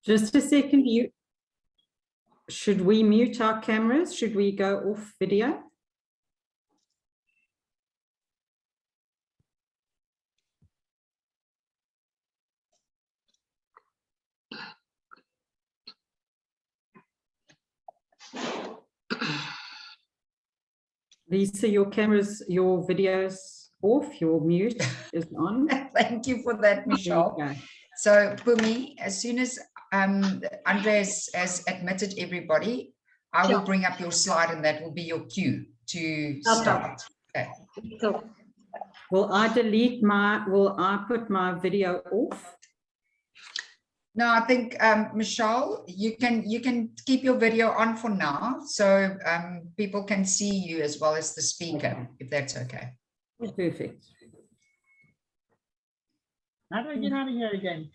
Just a second, should we mute our cameras? Should we go off video? Lisa, your cameras, your video's off, your mute is on. Thank you for that, Michelle. So for me, as soon as Andres has admitted everybody, I will bring up your slide and that will be your cue to start. Okay. Will I put my video off? No, I think Michelle, you can keep your video on for now, so people can see you as well as the speaker, if that's okay. Perfect. How do I get out of here again?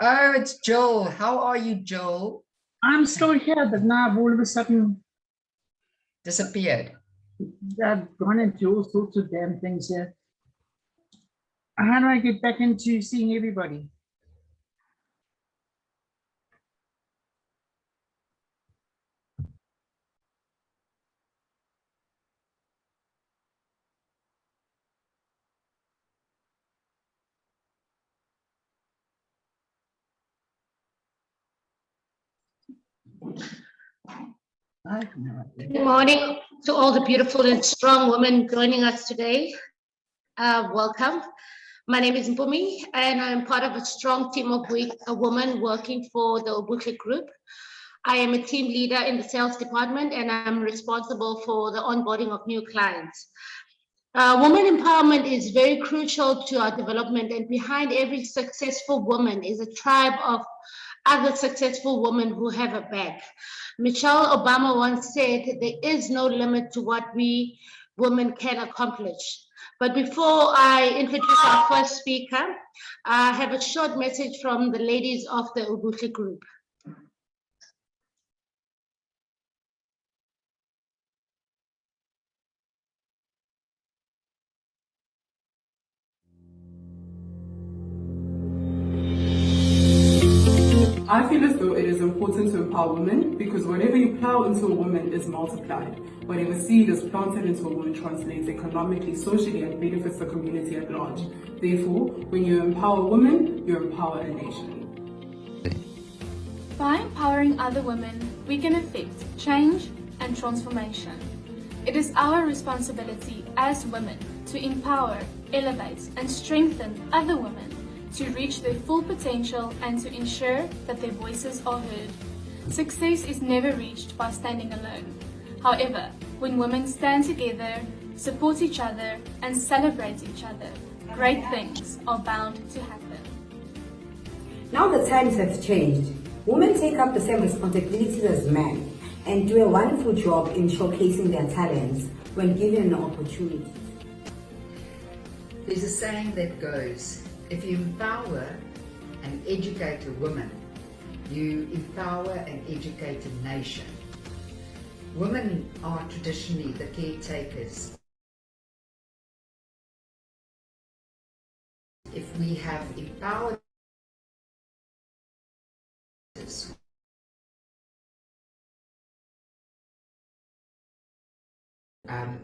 Oh, it's Joel. How are you, Joel? I'm still here, but now I've all of a sudden disappeared. I've gone into all sorts of damn things here. How do I get back into seeing everybody? Good morning to all the beautiful and strong women joining us today. Welcome. My name is Mpumi, and I'm part of a strong team of women working for the Ubuntu group. I am a team leader in the sales department, and I'm responsible for the onboarding of new clients. Women empowerment is very crucial to our development, and behind every successful woman is a tribe of other successful women who have a back. Michelle Obama once said, there is no limit to what we women can accomplish. But before I introduce our first speaker, I have a short message from the ladies of the Ubuntu group. I feel as though it is important to empower women because whatever you plow into a woman is multiplied. Whatever seed is planted into a woman translates economically, socially, and benefits the community at large. Therefore, when you empower women, you empower a nation. By empowering other women, we can effect change and transformation. It is our responsibility as women to empower, elevate, and strengthen other women to reach their full potential and to ensure that their voices are heard. Success is never reached by standing alone. However, when women stand together, support each other, and celebrate each other, great things are bound to happen. Now the times have changed. Women take up the same responsibilities as men and do a wonderful job in showcasing their talents when given an opportunity. There's a saying that goes, if you empower and educate a woman, you empower and educate a nation. Women are traditionally the caretakers. If we have empowered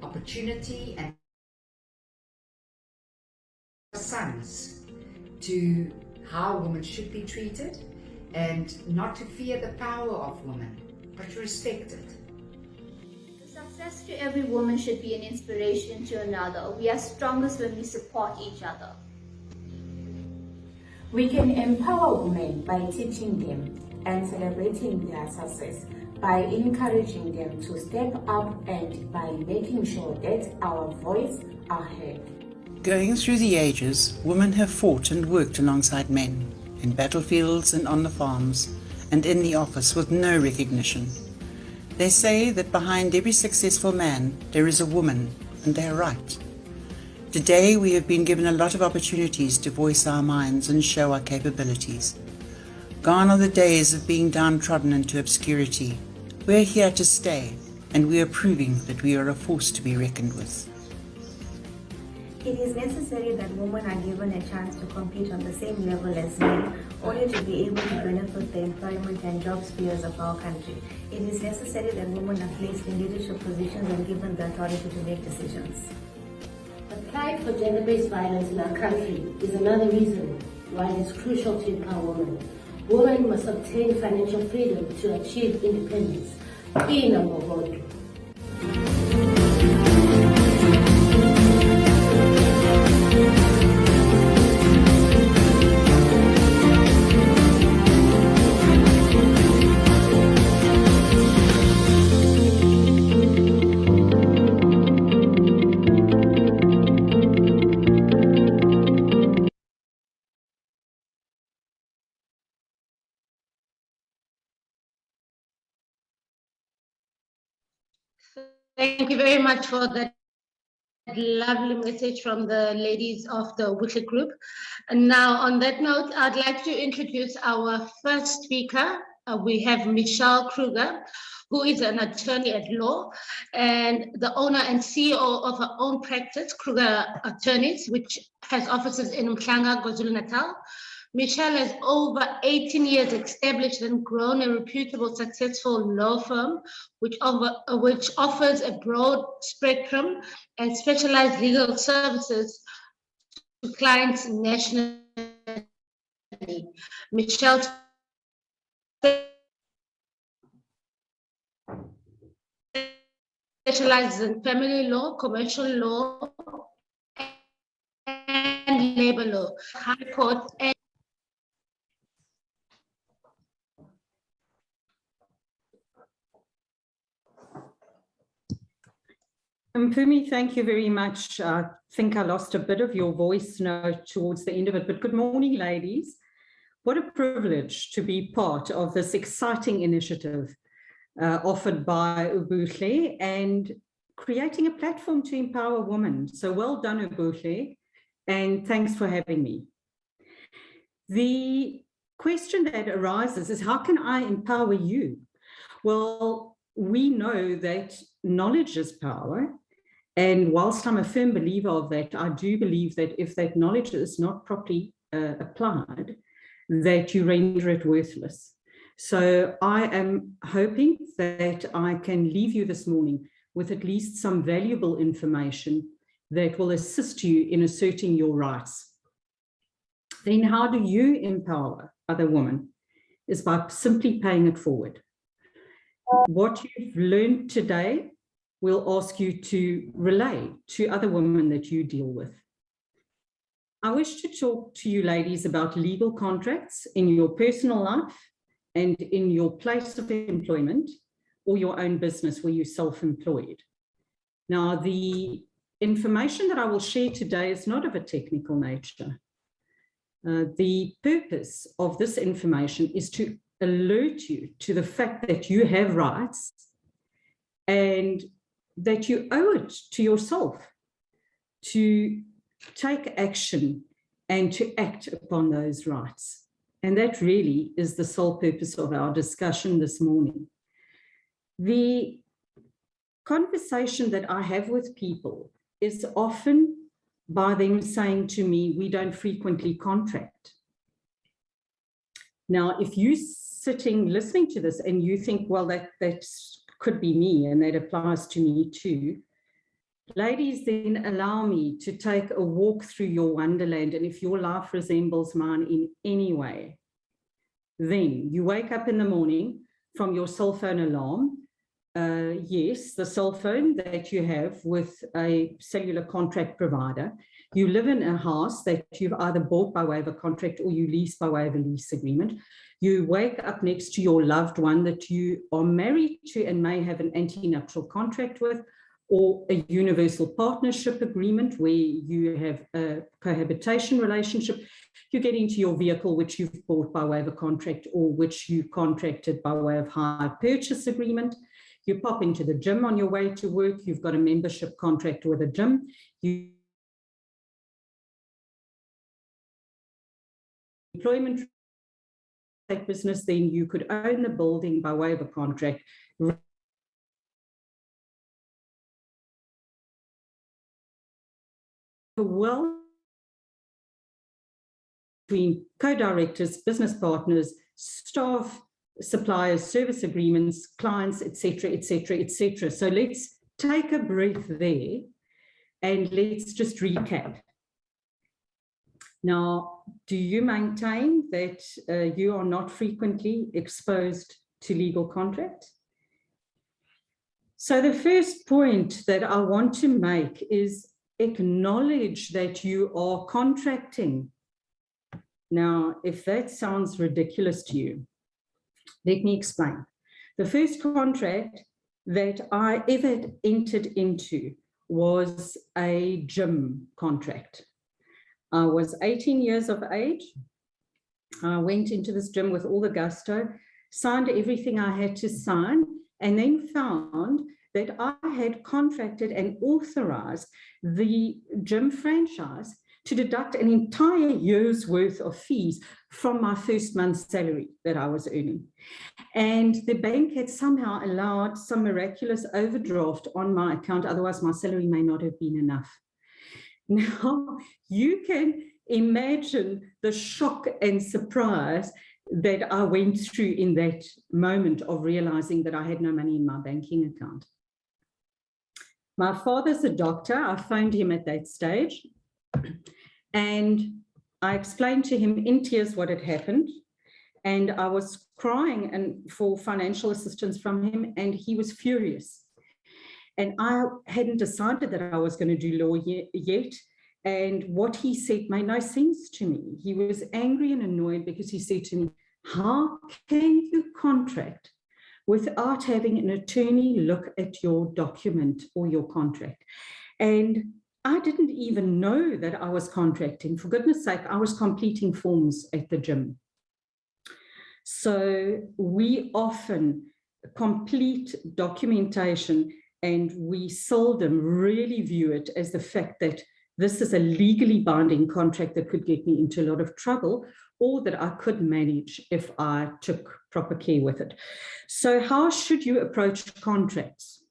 opportunity and sons to how women should be treated and not to fear the power of women, but to respect it. Success to every woman should be an inspiration to another. We are strongest when we support each other. We can empower women by teaching them and celebrating their success, by encouraging them to step up and by making sure that our voices are heard. Going through the ages, women have fought and worked alongside men, in battlefields and on the farms, and in the office with no recognition. They say that behind every successful man there is a woman, and they are right. Today we have been given a lot of opportunities to voice our minds and show our capabilities. Gone are the days of being downtrodden into obscurity. We're here to stay, and we are proving that we are a force to be reckoned with. It is necessary that women are given a chance to compete on the same level as men, only to be able to benefit the employment and job spheres of our country. It is necessary that women are placed in leadership positions and given the authority to make decisions. The fight for gender-based violence in our country is another reason why it is crucial to empower women. Women must obtain financial freedom to achieve independence. Hii na mgogoto. Thank you very much for that lovely message from the ladies of the Wicked Group. And now, on that note, I'd like to introduce our first speaker. We have Michelle Kruger, who is an attorney at law and the owner and CEO of her own practice, Kruger Attorneys, which has offices in Mhlanga, KwaZulu-Natal. Michelle has over 18 years established and grown a reputable, successful law firm, which offers a broad spectrum and specialized legal services to clients nationally. Michelle specializes in family law, commercial law, and labor law, high court, and Mpumi, thank you very much. I think I lost a bit of your voice note towards the end of it, but good morning, ladies. What a privilege to be part of this exciting initiative offered by Ubuhle and creating a platform to empower women. So well done, Ubuhle, and thanks for having me. The question that arises is, how can I empower you? Well, we know that knowledge is power. And whilst I'm a firm believer of that, I do believe that if that knowledge is not properly applied, that you render it worthless. So I am hoping that I can leave you this morning with at least some valuable information that will assist you in asserting your rights. Then how do you empower other women? Is by simply paying it forward. What you've learned today, we'll ask you to relay to other women that you deal with. I wish to talk to you ladies about legal contracts in your personal life and in your place of employment or your own business where you're self-employed. Now, the information that I will share today is not of a technical nature. The purpose of this information is to alert you to the fact that you have rights and that you owe it to yourself to take action and to act upon those rights. And that really is the sole purpose of our discussion this morning. The conversation that I have with people is often by them saying to me, we don't frequently contract. Now, if you're sitting listening to this and you think, well, that could be me and that applies to me too, ladies, then allow me to take a walk through your wonderland. And if your life resembles mine in any way, then you wake up in the morning from your cell phone alarm. Yes, the cell phone that you have with a cellular contract provider. You live in a house that you've either bought by way of a contract or you lease by way of a lease agreement. You wake up next to your loved one that you are married to and may have an antenuptial contract with, or a universal partnership agreement where you have a cohabitation relationship. You get into your vehicle, which you've bought by way of a contract or which you contracted by way of hire purchase agreement. You pop into the gym on your way to work. You've got a membership contract with a gym. You employment business, then you could own the building by way of a contract. well between co-directors, business partners, staff, suppliers, service agreements, clients, etc., etc., etc. So let's take a breath there and let's just recap. Now, do you maintain that you are not frequently exposed to legal contracts? So the first point that I want to make is acknowledge that you are contracting. Now, if that sounds ridiculous to you, let me explain. The first contract that I ever entered into was a gym contract. I was 18 years of age. I went into this gym with all the gusto, signed everything I had to sign, and then found that I had contracted and authorized the gym franchise to deduct an entire year's worth of fees from my first month's salary that I was earning. And the bank had somehow allowed some miraculous overdraft on my account, otherwise my salary may not have been enough. Now, you can imagine the shock and surprise that I went through in that moment of realizing that I had no money in my banking account. My father's a doctor. I phoned him at that stage and I explained to him in tears what had happened. And I was crying for financial assistance from him, and he was furious. And I hadn't decided that I was going to do law yet. And what he said made no sense to me. He was angry and annoyed because he said to me, how can you contract without having an attorney look at your document or your contract? And I didn't even know that I was contracting. For goodness sake, I was completing forms at the gym. So we often complete documentation and we seldom really view it as the fact that this is a legally binding contract that could get me into a lot of trouble or that I could manage if I took proper care with it. So how should you approach contracts?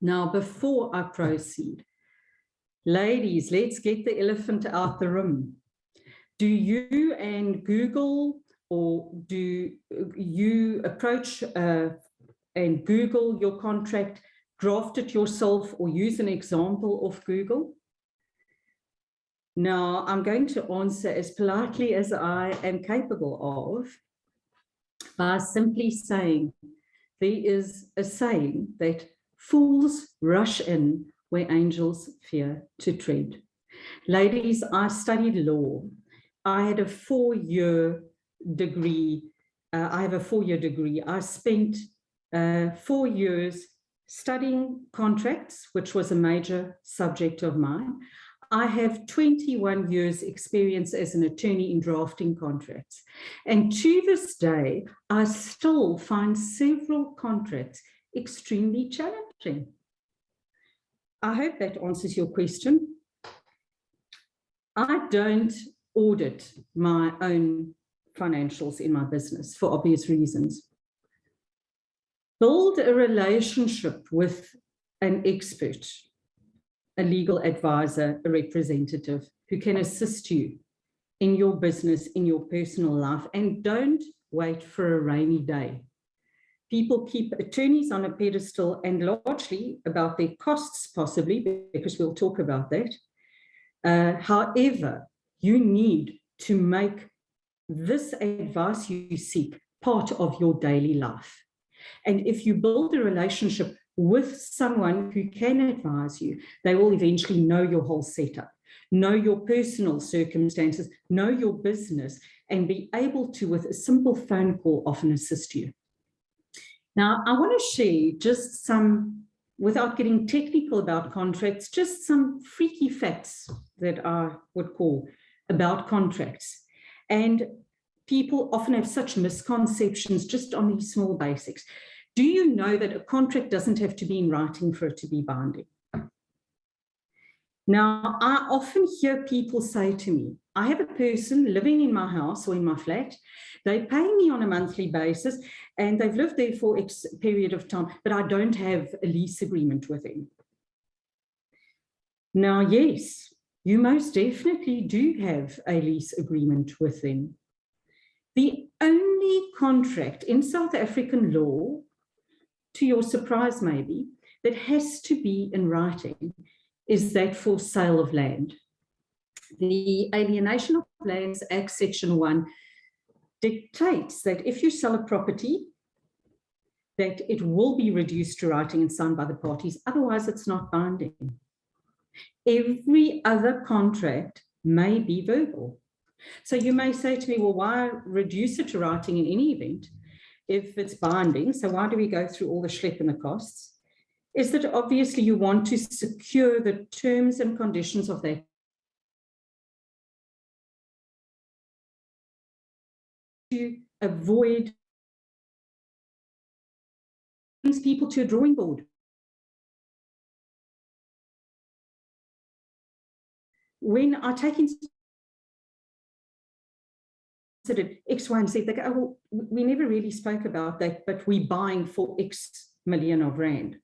Now, before I proceed, ladies, let's get the elephant out the room. Do you and Google, or do you approach and Google your contract, draft it yourself, or use an example of Google? Now, I'm going to answer as politely as I am capable of by simply saying there is a saying that fools rush in where angels fear to tread. Ladies, I studied law. I had a 4-year degree. I have a 4-year degree. I spent 4 years studying contracts, which was a major subject of mine. I have 21 years experience as an attorney in drafting contracts. And to this day, I still find several contracts extremely challenging. I hope that answers your question. I don't audit my own financials in my business for obvious reasons. Build a relationship with an expert, a legal advisor, a representative who can assist you in your business, in your personal life, and don't wait for a rainy day. People keep attorneys on a pedestal, and largely about their costs, possibly, because we'll talk about that. However, you need to make this advice you seek part of your daily life. And if you build a relationship with someone who can advise you, they will eventually know your whole setup, know your personal circumstances, know your business, and be able to, with a simple phone call, often assist you. Now, I want to share just some, without getting technical about contracts, just some freaky facts that I would call about contracts. And people often have such misconceptions just on these small basics. Do you know that a contract doesn't have to be in writing for it to be binding? Now, I often hear people say to me, I have a person living in my house or in my flat, they pay me on a monthly basis and they've lived there for X period of time, but I don't have a lease agreement with them. Now, yes, you most definitely do have a lease agreement with them. The only contract in South African law, to your surprise maybe, that has to be in writing is that for sale of land. The Alienation of Lands Act Section 1 dictates that if you sell a property, that it will be reduced to writing and signed by the parties, otherwise it's not binding. Every other contract may be verbal. So you may say to me, well, why reduce it to writing in any event if it's binding? So why do we go through all the schlep and the costs? Is that obviously you want to secure the terms and conditions of that to avoid people to a drawing board. When I take into X, Y, and Z, they go, oh, well, we never really spoke about that, but we're buying for X million of rand.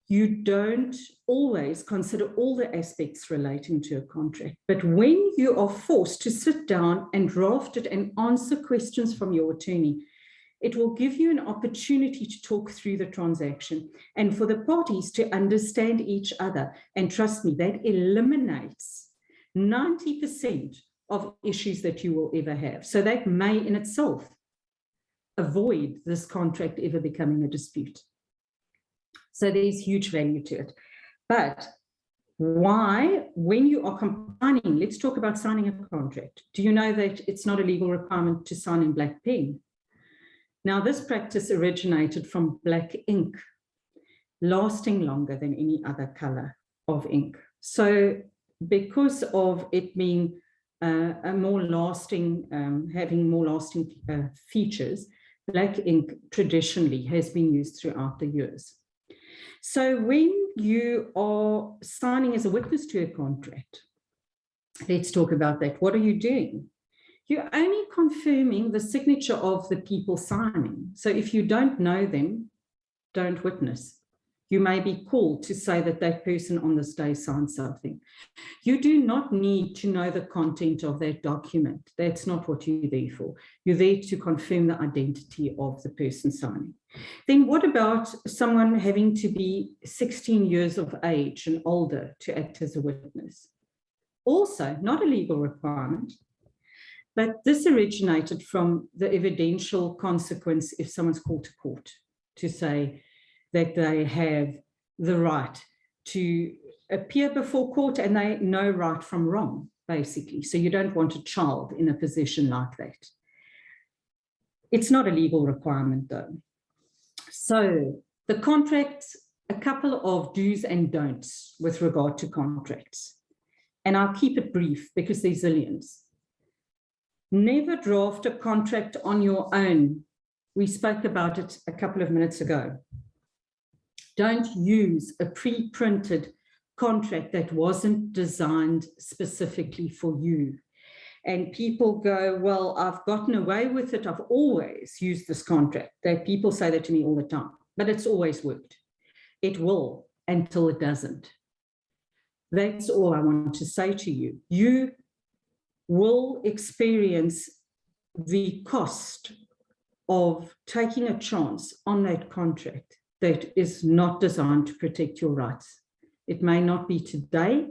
You don't always consider all the aspects relating to a contract, but when you are forced to sit down and draft it and answer questions from your attorney, it will give you an opportunity to talk through the transaction and for the parties to understand each other. And trust me, that eliminates 90% of issues that you will ever have. So that may in itself avoid this contract ever becoming a dispute. So there's huge value to it. But why, when you are combining, let's talk about signing a contract. Do you know that it's not a legal requirement to sign in black pen? Now, this practice originated from black ink, lasting longer than any other color of ink. So because of it being a more lasting, having more lasting features, black ink traditionally has been used throughout the years. So when you are signing as a witness to a contract, let's talk about that. What are you doing? You're only confirming the signature of the people signing. So if you don't know them, don't witness. You may be called to say that that person on this day signed something. You do not need to know the content of that document. That's not what you're there for. You're there to confirm the identity of the person signing. Then what about someone having to be 16 years of age and older to act as a witness? Also, not a legal requirement. But this originated from the evidential consequence if someone's called to court to say that they have the right to appear before court and they know right from wrong, basically. So you don't want a child in a position like that. It's not a legal requirement, though. So the contracts, a couple of do's and don'ts with regard to contracts. And I'll keep it brief because there's zillions. Never draft a contract on your own. We spoke about it a couple of minutes ago. Don't use a pre-printed contract that wasn't designed specifically for you. And people go, well, I've gotten away with it. I've always used this contract. That people say that to me all the time, but it's always worked. It will until it doesn't. That's all I want to say to you. You will experience the cost of taking a chance on that contract that is not designed to protect your rights. It may not be today,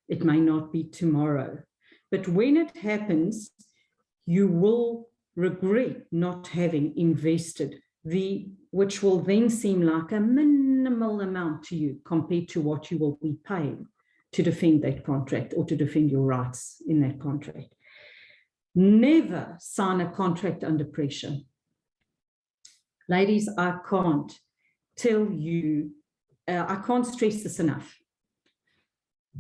it may not be tomorrow, but when it happens, you will regret not having invested which will then seem like a minimal amount to you compared to what you will be paying to defend that contract or to defend your rights in that contract. Never sign a contract under pressure. Ladies, I can't tell you, I can't stress this enough.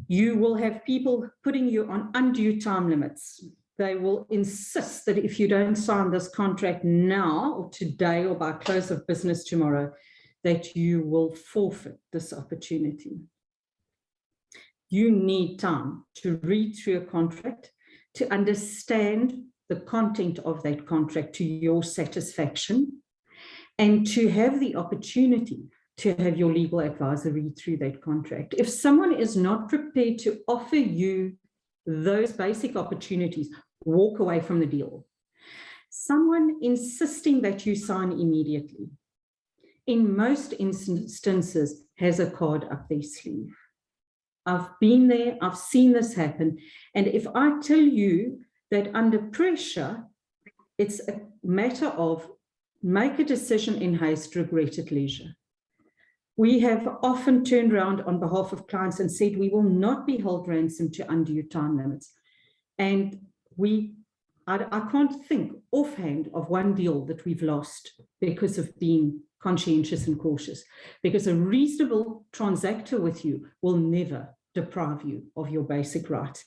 You will have people putting you on undue time limits. They will insist that if you don't sign this contract now or today or by close of business tomorrow, that you will forfeit this opportunity. You need time to read through a contract, to understand the content of that contract to your satisfaction, and to have the opportunity to have your legal advisor read through that contract. If someone is not prepared to offer you those basic opportunities, walk away from the deal. Someone insisting that you sign immediately, in most instances, has a card up their sleeve. I've been there, I've seen this happen. And if I tell you that under pressure, it's a matter of make a decision in haste, regret at leisure. We have often turned around on behalf of clients and said we will not be held ransom to undue time limits. And I can't think offhand of one deal that we've lost because of being conscientious and cautious, because a reasonable transactor with you will never deprive you of your basic rights.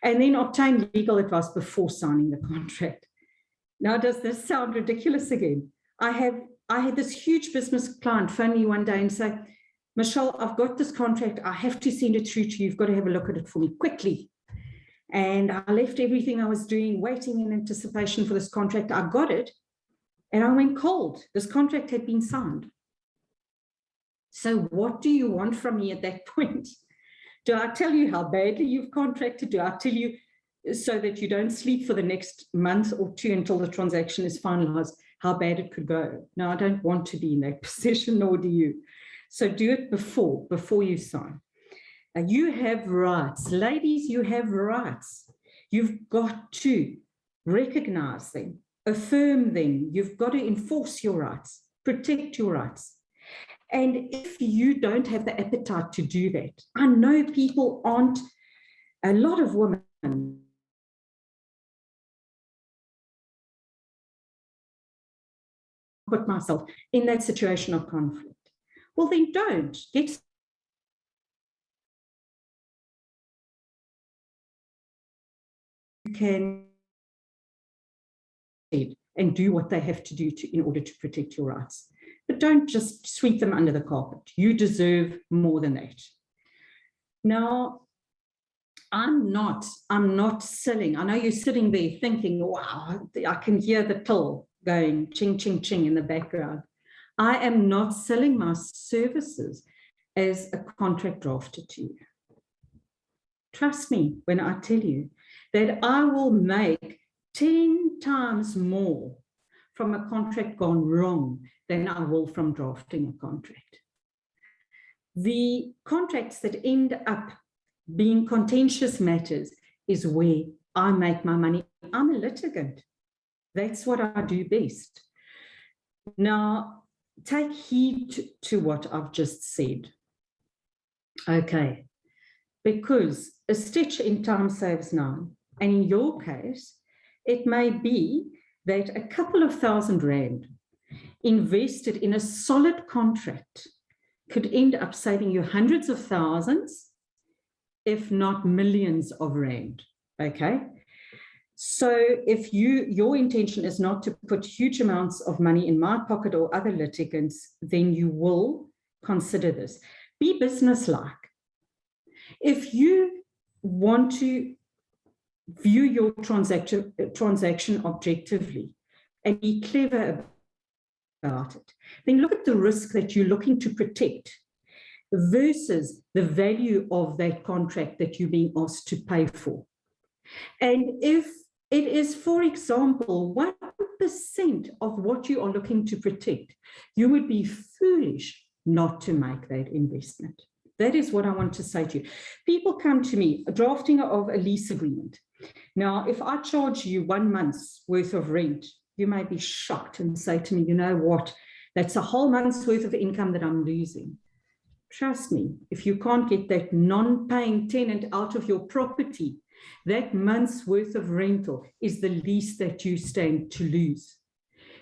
And then obtain legal advice before signing the contract. Now, does this sound ridiculous again? I had this huge business client phone me one day and say, Michelle, I've got this contract. I have to send it through to you. You've got to have a look at it for me quickly. And I left everything I was doing, waiting in anticipation for this contract. I got it and I went cold. This contract had been signed. So what do you want from me at that point? Do I tell you how badly you've contracted? Do I tell you so that you don't sleep for the next month or two until the transaction is finalized, how bad it could go? No, I don't want to be in that position, nor do you. So do it before you sign. You have rights. Ladies, you have rights. You've got to recognize them, affirm them. You've got to enforce your rights, protect your rights. And if you don't have the appetite to do that, I know people aren't, a lot of women put myself in that situation of conflict. Well, then don't. Get you can and do what they have to do in order to protect your rights. But don't just sweep them under the carpet. You deserve more than that. Now, I'm not selling. I know you're sitting there thinking, wow, I can hear the till going ching, ching, ching in the background. I am not selling my services as a contract drafter to you. Trust me when I tell you that I will make 10 times more from a contract gone wrong than I will from drafting a contract. The contracts that end up being contentious matters is where I make my money. I'm a litigant. That's what I do best. Now, take heed to what I've just said. Okay, because a stitch in time saves nine. And in your case, it may be that a couple of £1,000 invested in a solid contract could end up saving you hundreds of thousands, if not millions of rand, okay? So if your intention is not to put huge amounts of money in my pocket or other litigants, then you will consider this. Be businesslike. If you want to view your transaction objectively and be clever about it, then look at the risk that you're looking to protect versus the value of that contract that you're being asked to pay for. And if it is, for example, 1% of what you are looking to protect, you would be foolish not to make that investment. That is what I want to say to you. People come to me, drafting of a lease agreement. Now, if I charge you 1 month's worth of rent, you may be shocked and say to me, you know what, that's a whole month's worth of income that I'm losing. Trust me, if you can't get that non-paying tenant out of your property, that month's worth of rental is the least that you stand to lose.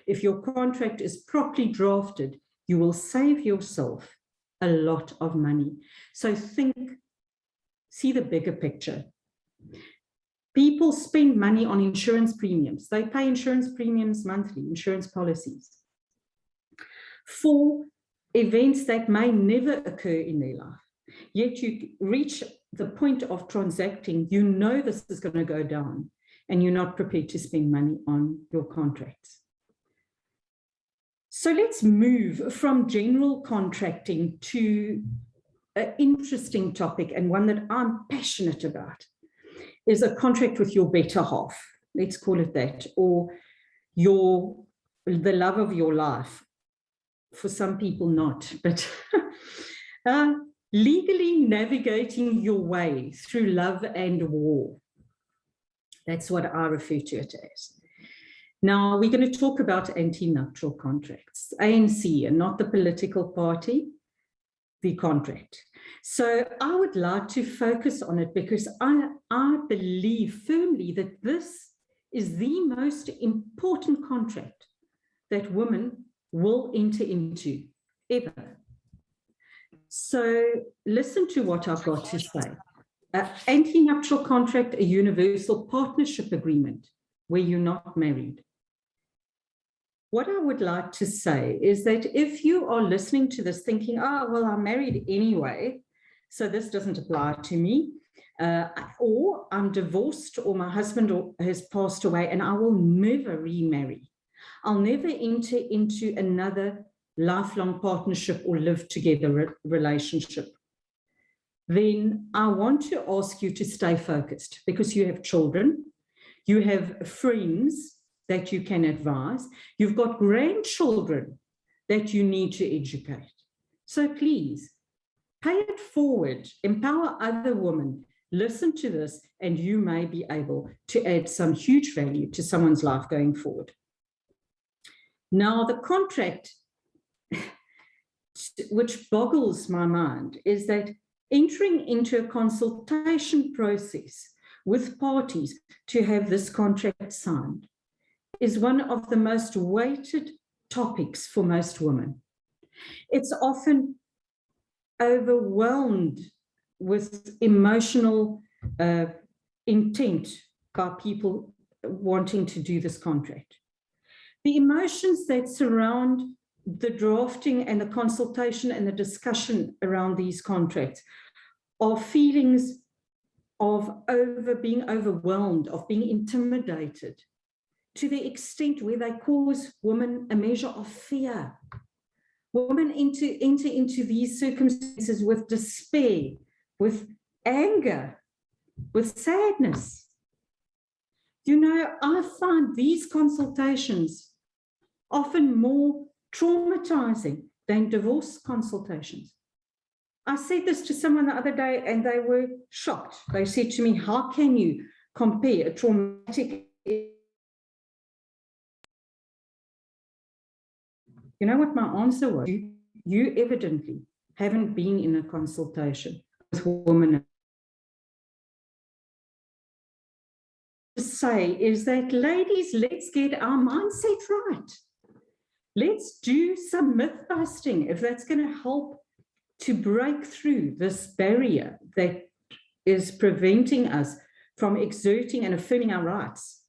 If your contract is properly drafted, you will save yourself a lot of money. So see the bigger picture. People spend money on insurance premiums. They pay insurance premiums monthly, insurance policies, for events that may never occur in their life. Yet you reach the point of transacting, you know this is going to go down, and you're not prepared to spend money on your contracts. So let's move from general contracting to an interesting topic, and one that I'm passionate about, is a contract with your better half. Let's call it that, or the love of your life. For some people not, but legally navigating your way through love and war. That's what I refer to it as. Now, we're going to talk about anti-nuptial contracts, ANC, and not the political party, the contract. So I would like to focus on it because I believe firmly that this is the most important contract that women will enter into ever. So listen to what I've got to say. Anti-nuptial contract, a universal partnership agreement where you're not married. What I would like to say is that if you are listening to this thinking, oh, well, I'm married anyway, so this doesn't apply to me, or I'm divorced, or my husband has passed away and I will never remarry. I'll never enter into another lifelong partnership or live together relationship. Then I want to ask you to stay focused, because you have children, you have friends that you can advise, you've got grandchildren that you need to educate. So please, pay it forward, empower other women, listen to this, and you may be able to add some huge value to someone's life going forward. Now, the contract, which boggles my mind, is that entering into a consultation process with parties to have this contract signed is one of the most weighted topics for most women. It's often overwhelmed with emotional intent by people wanting to do this contract. The emotions that surround the drafting and the consultation and the discussion around these contracts are feelings of being overwhelmed, of being intimidated, to the extent where they cause women a measure of fear. Women enter into these circumstances with despair, with anger, with sadness. You know, I find these consultations often more traumatizing than divorce consultations. I said this to someone the other day and they were shocked. They said to me, how can you compare a traumatic... You know what my answer was? You evidently haven't been in a consultation with women. To say is that, ladies, let's get our mindset right. Let's do some myth busting if that's going to help to break through this barrier that is preventing us from exerting and affirming our rights.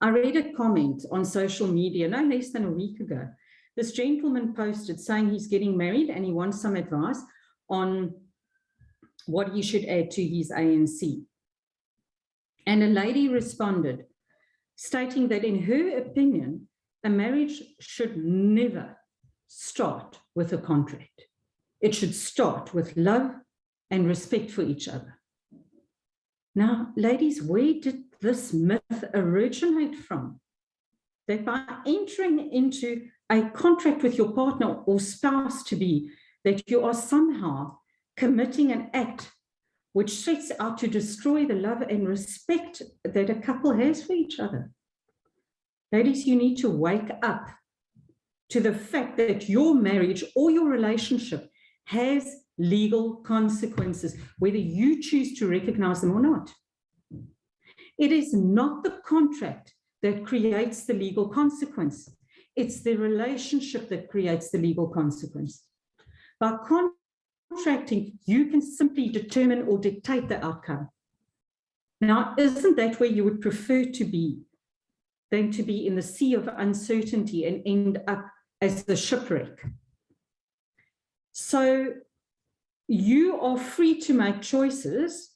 I read a comment on social media no less than a week ago. This gentleman posted saying he's getting married and he wants some advice on what he should add to his ANC. And a lady responded, stating that in her opinion, a marriage should never start with a contract. It should start with love and respect for each other. Now, ladies, where did this myth originate from? That by entering into a contract with your partner or spouse to be, that you are somehow committing an act which sets out to destroy the love and respect that a couple has for each other. Ladies, you need to wake up to the fact that your marriage or your relationship has legal consequences, whether you choose to recognize them or not. It is not the contract that creates the legal consequence. It's the relationship that creates the legal consequence. By contracting, you can simply determine or dictate the outcome. Now, isn't that where you would prefer to be than to be in the sea of uncertainty and end up as the shipwreck? So you are free to make choices,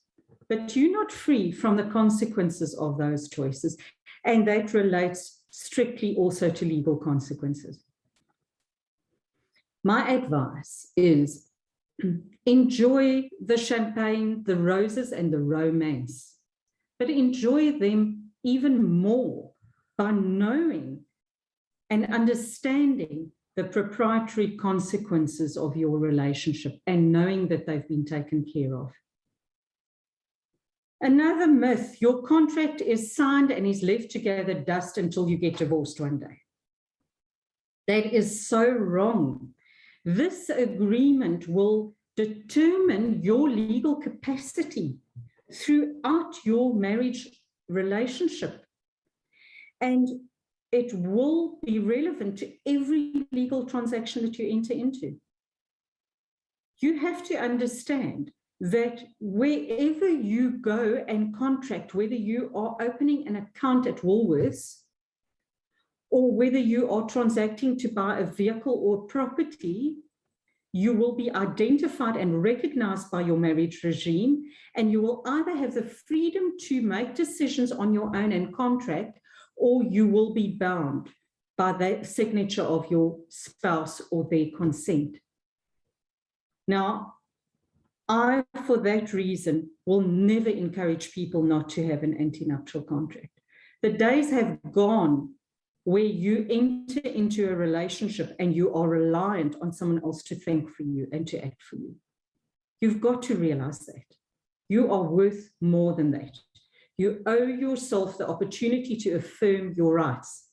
but you're not free from the consequences of those choices. And that relates strictly also to legal consequences. My advice is enjoy the champagne, the roses, and the romance, but enjoy them even more by knowing and understanding the proprietary consequences of your relationship and knowing that they've been taken care of. Another myth, your contract is signed and is left to gather dust until you get divorced one day. That is so wrong. This agreement will determine your legal capacity throughout your marriage relationship. And it will be relevant to every legal transaction that you enter into. You have to understand that wherever you go and contract, whether you are opening an account at Woolworths or whether you are transacting to buy a vehicle or property, you will be identified and recognized by your marriage regime, and you will either have the freedom to make decisions on your own and contract, or you will be bound by the signature of your spouse or their consent. Now, I, for that reason, will never encourage people not to have an antenuptial contract. The days have gone where you enter into a relationship and you are reliant on someone else to think for you and to act for you. You've got to realize that. You are worth more than that. You owe yourself the opportunity to affirm your rights.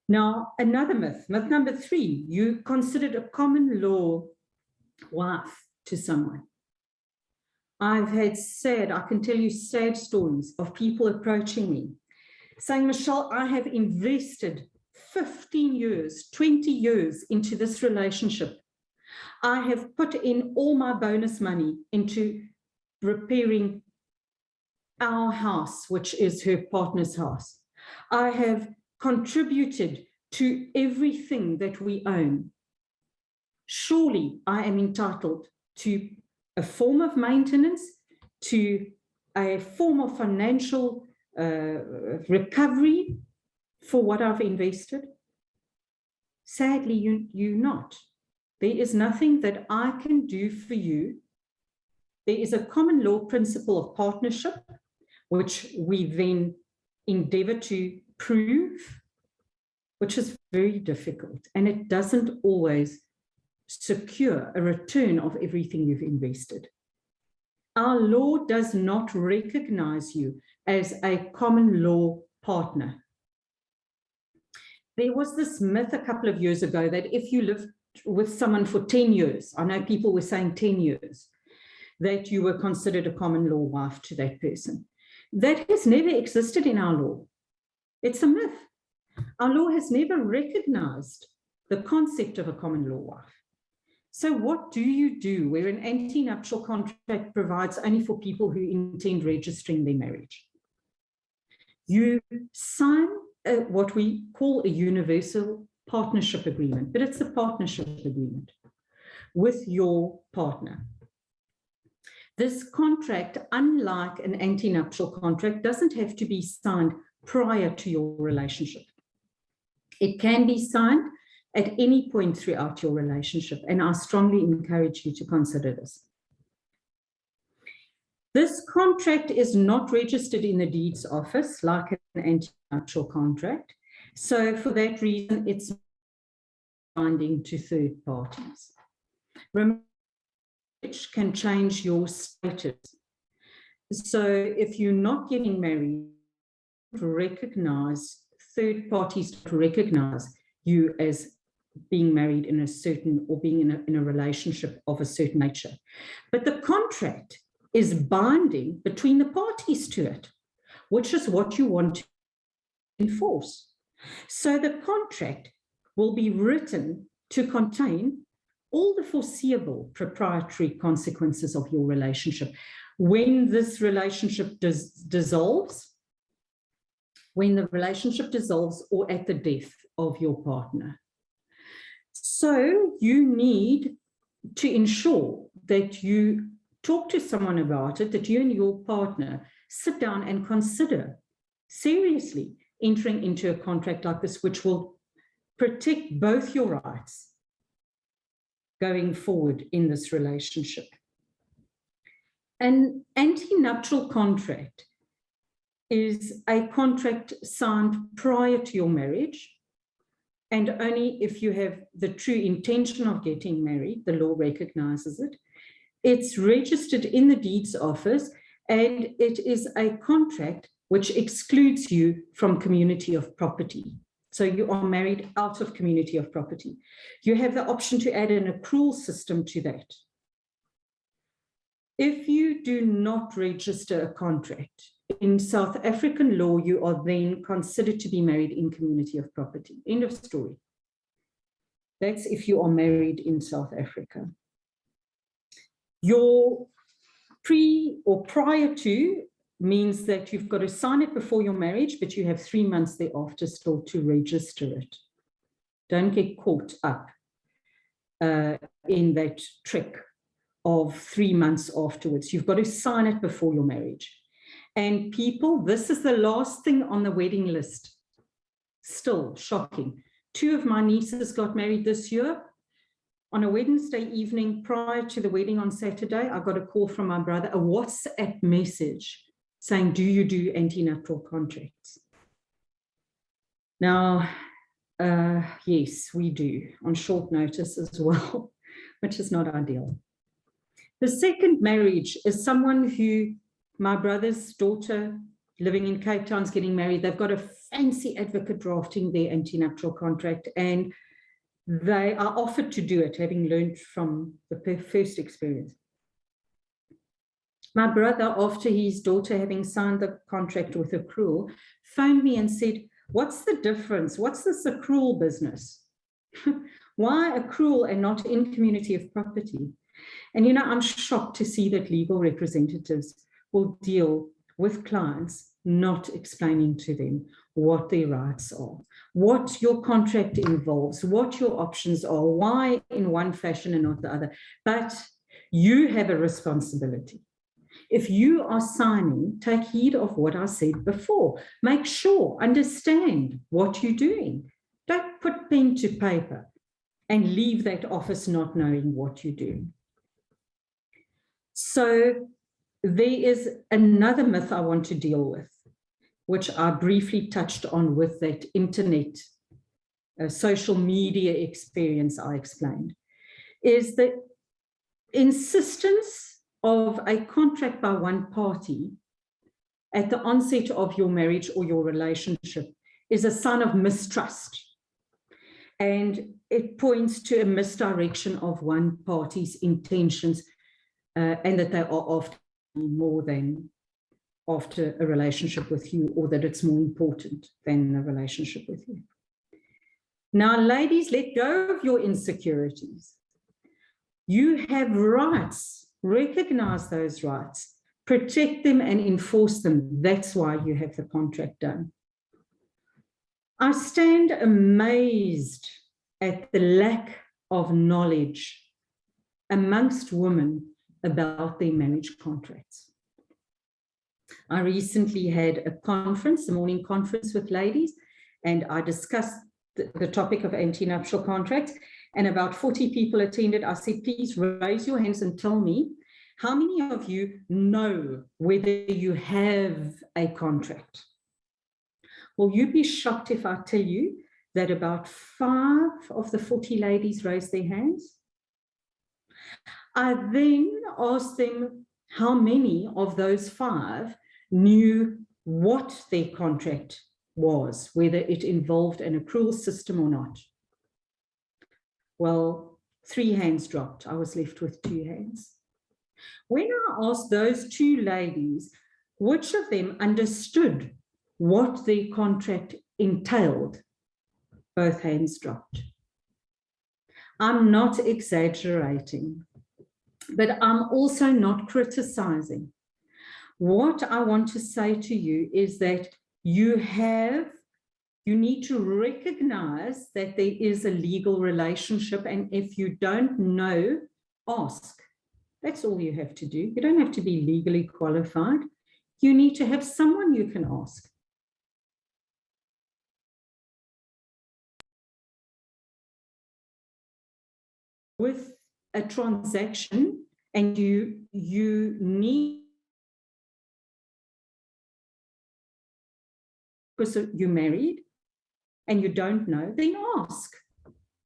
Now, another myth, myth number 3, you considered a common law wife to someone. I've had I can tell you sad stories of people approaching me saying, Michelle, I have invested 15 years, 20 years into this relationship. I have put in all my bonus money into repairing our house, which is her partner's house. I have contributed to everything that we own. Surely I am entitled to a form of maintenance, to a form of financial recovery for what I've invested. Sadly, you're not. There is nothing that I can do for you. There is a common law principle of partnership, which we then endeavor to prove, which is very difficult, and it doesn't always secure a return of everything you've invested. Our law does not recognize you as a common law partner. There was this myth a couple of years ago that if you lived with someone for 10 years, I know people were saying 10 years, that you were considered a common law wife to that person. That has never existed in our law. It's a myth. Our law has never recognized the concept of a common law wife. So what do you do where an antenuptial contract provides only for people who intend registering their marriage? You sign what we call a universal partnership agreement, but it's a partnership agreement with your partner. This contract, unlike an antenuptial contract, doesn't have to be signed prior to your relationship. It can be signed at any point throughout your relationship, and I strongly encourage you to consider this. This contract is not registered in the deeds office like an antenuptial contract, so for that reason, it's binding to third parties. Remember, which can change your status. So if you're not getting married, third parties to recognize you as being married in a certain, or being in a relationship of a certain nature. But the contract is binding between the parties to it, which is what you want to enforce. So the contract will be written to contain all the foreseeable proprietary consequences of your relationship. When this relationship dissolves, when the relationship dissolves, or at the death of your partner. So you need to ensure that you talk to someone about it, that you and your partner sit down and consider seriously entering into a contract like this, which will protect both your rights going forward in this relationship. An antenuptial contract is a contract signed prior to your marriage, and only if you have the true intention of getting married, the law recognizes it. It's registered in the deeds office, and it is a contract which excludes you from community of property. So you are married out of community of property. You have the option to add an accrual system to that. If you do not register a contract, in South African law, you are then considered to be married in community of property. End of story. That's if you are married in South Africa. Your pre or prior to means that you've got to sign it before your marriage, but you have 3 months thereafter still to register it. Don't get caught up in that trick of 3 months afterwards. You've got to sign it before your marriage. And people, this is the last thing on the wedding list. Still shocking. 2 of my nieces got married this year. On a Wednesday evening prior to the wedding on Saturday, I got a call from my brother, a WhatsApp message saying, do you do antenatal contracts? Now, yes, we do, on short notice as well, which is not ideal. The second marriage is someone who, my brother's daughter living in Cape Town is getting married. They've got a fancy advocate drafting their antenatal contract, and they are offered to do it, having learned from the first experience. My brother, after his daughter having signed the contract with accrual, phoned me and said, what's the difference? What's this accrual business? Why accrual and not in community of property? And, you know, I'm shocked to see that legal representatives will deal with clients not explaining to them what their rights are, what your contract involves, what your options are, why in one fashion and not the other. But you have a responsibility. If you are signing, take heed of what I said before. Make sure, understand what you're doing. Don't put pen to paper and leave that office not knowing what you're doing. So there is another myth I want to deal with, which I briefly touched on with that internet, social media experience I explained, is the insistence of a contract by one party at the onset of your marriage or your relationship is a sign of mistrust. And it points to a misdirection of one party's intentions, and that they are often more than after a relationship with you, or that it's more important than a relationship with you. Now, ladies, let go of your insecurities. You have rights. Recognize those rights, protect them and enforce them. That's why you have the contract done. I stand amazed at the lack of knowledge amongst women about their marriage contracts. I recently had a conference, a morning conference with ladies, and I discussed the topic of antenuptial contracts, and about 40 people attended. I said, please raise your hands and tell me how many of you know whether you have a contract. Well, you'd be shocked if I tell you that about 5 of the 40 ladies raised their hands. I then asked them how many of those 5 knew what their contract was, whether it involved an accrual system or not. Well, 3 hands dropped. I was left with 2 hands. When I asked those 2 ladies, which of them understood what their contract entailed, both hands dropped. I'm not exaggerating, but I'm also not criticizing. What I want to say to you is that you need to recognize that there is a legal relationship, and if you don't know, ask. That's all you have to do. You don't have to be legally qualified. You need to have someone you can ask. With a transaction and you need, because you're married and you don't know, then ask.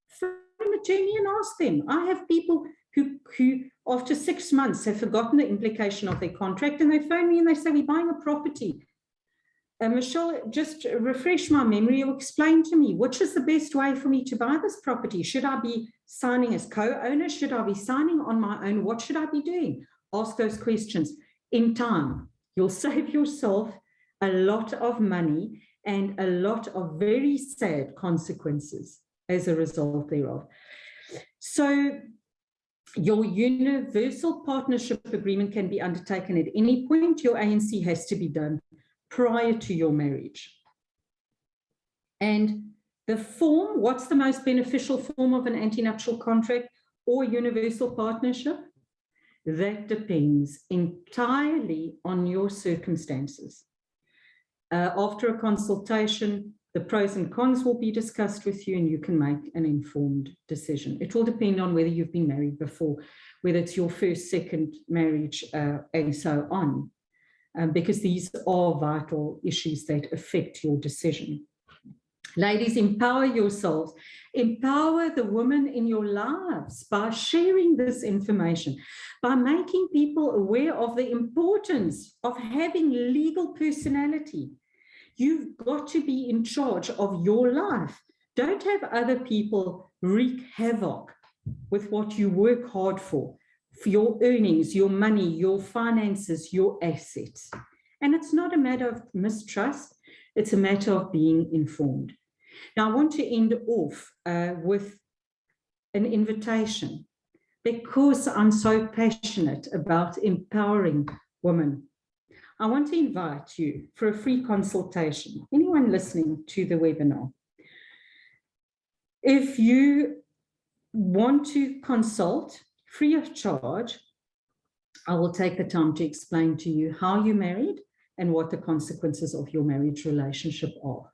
Phone an attorney and ask them. I have people who after 6 months have forgotten the implication of their contract, and they phone me and they say, we're buying a property. Michelle, just refresh my memory or explain to me, which is the best way for me to buy this property? Should I be signing as co-owner? Should I be signing on my own? What should I be doing? Ask those questions. In time, you'll save yourself a lot of money and a lot of very sad consequences as a result thereof. So your universal partnership agreement can be undertaken at any point. Your ANC has to be done prior to your marriage. And the form, what's the most beneficial form of an antenuptial contract or universal partnership? That depends entirely on your circumstances. After a consultation, the pros and cons will be discussed with you and you can make an informed decision. It will depend on whether you've been married before, whether it's your first, second marriage, and so on. Because these are vital issues that affect your decision. Ladies, empower yourselves. Empower the women in your lives by sharing this information, by making people aware of the importance of having legal personality. You've got to be in charge of your life. Don't have other people wreak havoc with what you work hard for your earnings, your money, your finances, your assets. And it's not a matter of mistrust, it's a matter of being informed. Now, I want to end off with an invitation, because I'm so passionate about empowering women. I want to invite you for a free consultation. Anyone listening to the webinar, if you want to consult free of charge, I will take the time to explain to you how you married and what the consequences of your marriage relationship are.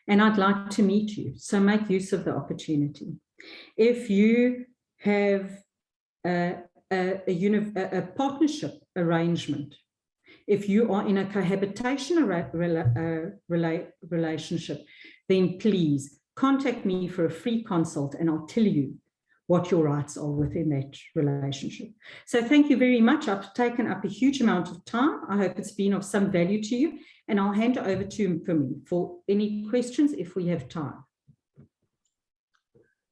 And I'd like to meet you, so make use of the opportunity. If you have a partnership arrangement, if you are in a cohabitation relationship, then please contact me for a free consult and I'll tell you what your rights are within that relationship. So thank you very much. I've taken up a huge amount of time. I hope it's been of some value to you, and I'll hand it over to Mpumi for any questions if we have time.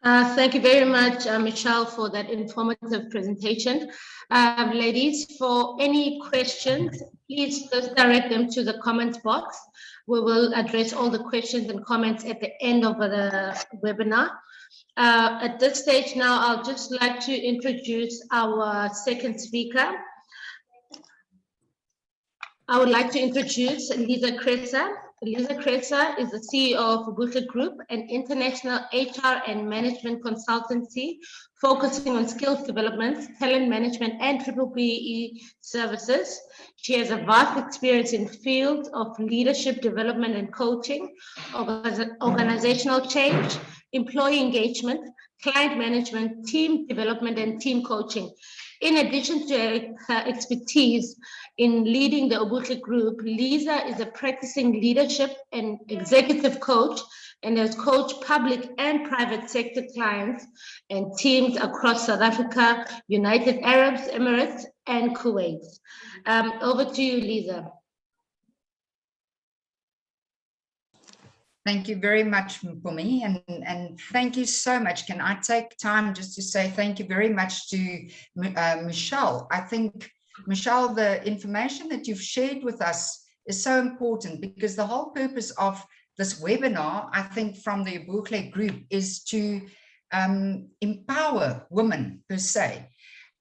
Thank you very much, Michelle, for that informative presentation. Ladies, for any questions, please just direct them to the comments box. We will address all the questions and comments at the end of the webinar. At this stage now, I'll just like to introduce our second speaker. I would like to introduce Liza Gresse. Liza Gresse is the CEO of Kruger Group, an international HR and management consultancy focusing on skills development, talent management, and BBBE services. She has a vast experience in fields of leadership development and coaching, organizational change, employee engagement, client management, team development, and team coaching. In addition to her expertise in leading the Obuhle Group, Liza is a practicing leadership and executive coach and has coached public and private sector clients and teams across South Africa, United Arab Emirates, and Kuwait. Over to you, Liza. Thank you very much, Mpumi, and thank you so much. Can I take time just to say thank you very much to Michelle? I think, Michelle, the information that you've shared with us is so important, because the whole purpose of this webinar, I think, from the Obuhle Group is to empower women per se.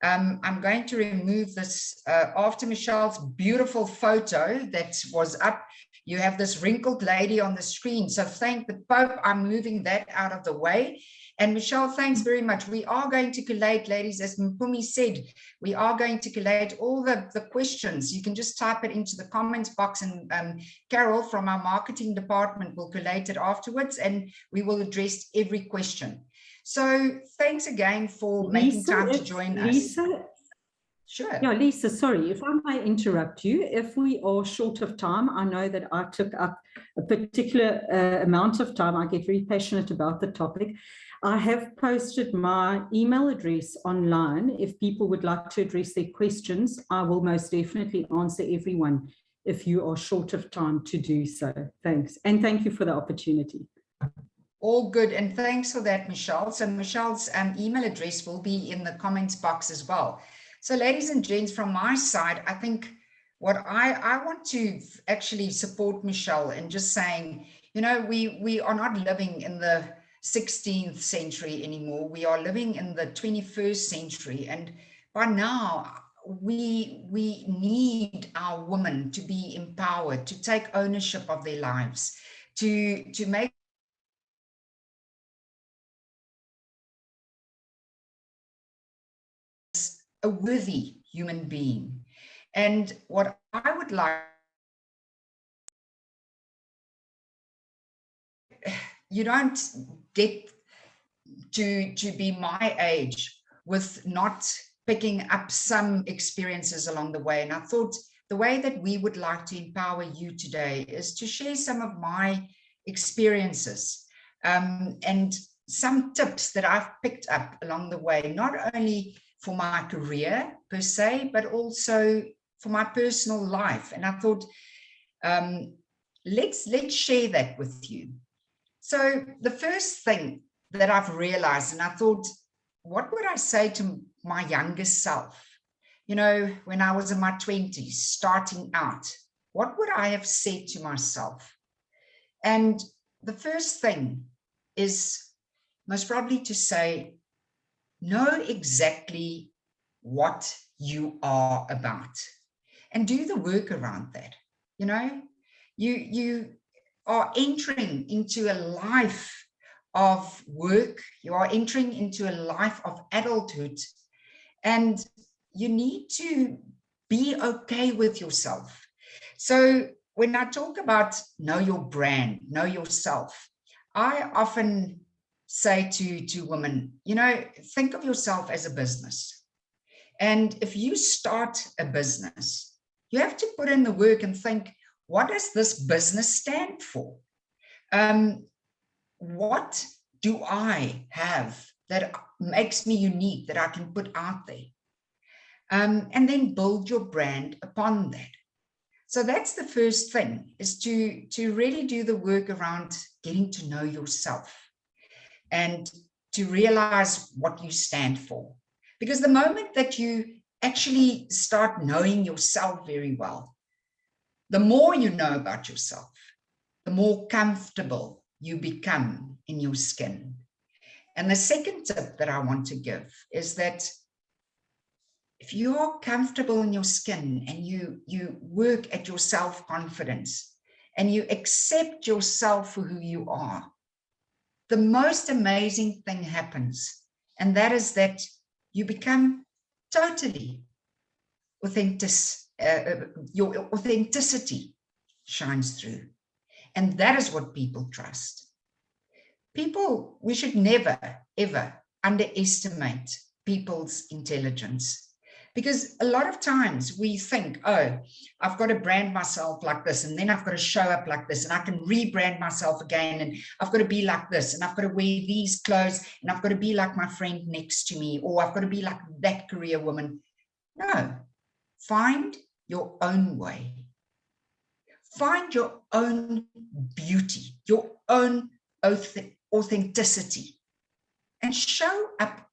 I'm going to remove this after Michelle's beautiful photo that was up. You have this wrinkled lady on the screen. So thank the Pope. I'm moving that out of the way. And Michelle, thanks very much. We are going to collate, ladies, as Mpumi said, we are going to collate all the questions. You can just type it into the comments box, and Carol from our marketing department will collate it afterwards, and we will address every question. So thanks again for making time to join us. Lisa, sure. Yeah, Lisa, sorry, if I may interrupt you, if we are short of time, I know that I took up a particular amount of time. I get very passionate about the topic. I have posted my email address online. If people would like to address their questions, I will most definitely answer everyone if you are short of time to do so. Thanks. And thank you for the opportunity. All good. And thanks for that, Michelle. So Michelle's email address will be in the comments box as well. So ladies and gents, from my side, I think what I want to actually support Michelle in just saying, you know, we are not living in the 16th century anymore. We are living in the 21st century. And by now, we need our women to be empowered, to take ownership of their lives, to make a worthy human being. And what I would like, you don't get to be my age with not picking up some experiences along the way. And I thought the way that we would like to empower you today is to share some of my experiences and some tips that I've picked up along the way, not only for my career per se, but also for my personal life. And I thought, let's share that with you. So the first thing that I've realized, and I thought, what would I say to my youngest self? You know, when I was in my 20s, starting out, what would I have said to myself? And the first thing is most probably to say, know exactly what you are about and do the work around that. You know, you are entering into a life of work, you are entering into a life of adulthood, and you need to be okay with yourself. So when I talk about know your brand, know yourself, I often say to women, you know, think of yourself as a business. And if you start a business, you have to put in the work and think, what does this business stand for? What do I have that makes me unique that I can put out there? And then build your brand upon that. So that's the first thing, is to really do the work around getting to know yourself and to realize what you stand for. Because the moment that you actually start knowing yourself very well, the more you know about yourself, the more comfortable you become in your skin. And the second tip that I want to give is that if you're comfortable in your skin and you work at your self-confidence and you accept yourself for who you are, the most amazing thing happens. And that is that you become totally authentic. Your authenticity shines through. And that is what people trust. People, we should never, ever underestimate people's intelligence. Because a lot of times we think, oh, I've got to brand myself like this, and then I've got to show up like this, and I can rebrand myself again, and I've got to be like this, and I've got to wear these clothes, and I've got to be like my friend next to me, or I've got to be like that career woman. No, find your own way. Find your own beauty, your own authenticity, and show up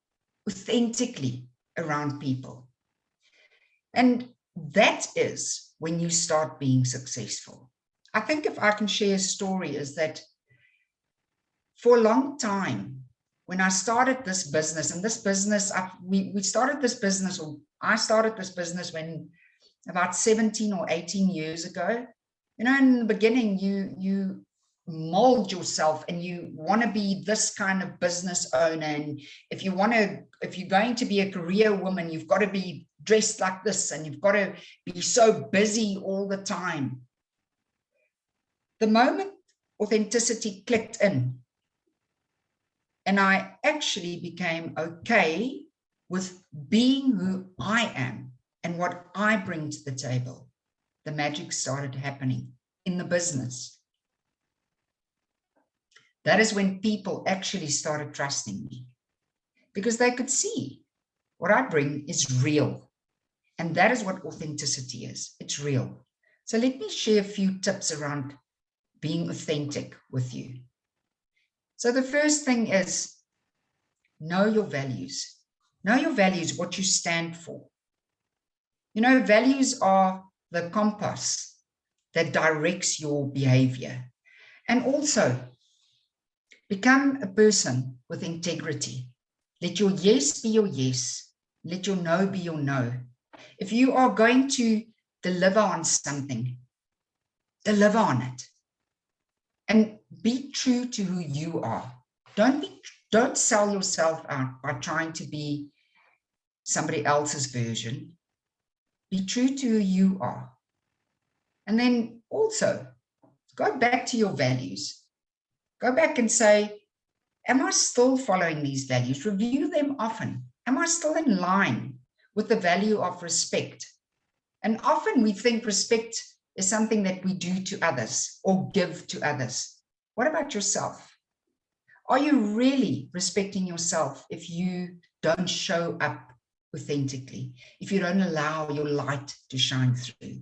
authentically around people. And that is when you start being successful. I think if I can share a story, is that for a long time, when I started this business, and this business, we started this business, or I started this business when about 17 or 18 years ago. You know, in the beginning, you mold yourself and you want to be this kind of business owner. And if you're going to be a career woman, you've got to be dressed like this, and you've got to be so busy all the time. The moment authenticity clicked in, and I actually became okay with being who I am and what I bring to the table, the magic started happening in the business. That is when people actually started trusting me, because they could see what I bring is real. And that is what authenticity is. It's real. So let me share a few tips around being authentic with you. So the first thing is know your values. Know your values, what you stand for. You know, values are the compass that directs your behavior. And also, become a person with integrity. Let your yes be your yes. Let your no be your no. If you are going to deliver on something, deliver on it. And be true to who you are. Don't sell yourself out by trying to be somebody else's version. Be true to who you are. And then also, go back to your values. Go back and say, am I still following these values? Review them often. Am I still in line with the value of respect? And often we think respect is something that we do to others or give to others. What about yourself? Are you really respecting yourself if you don't show up authentically, if you don't allow your light to shine through?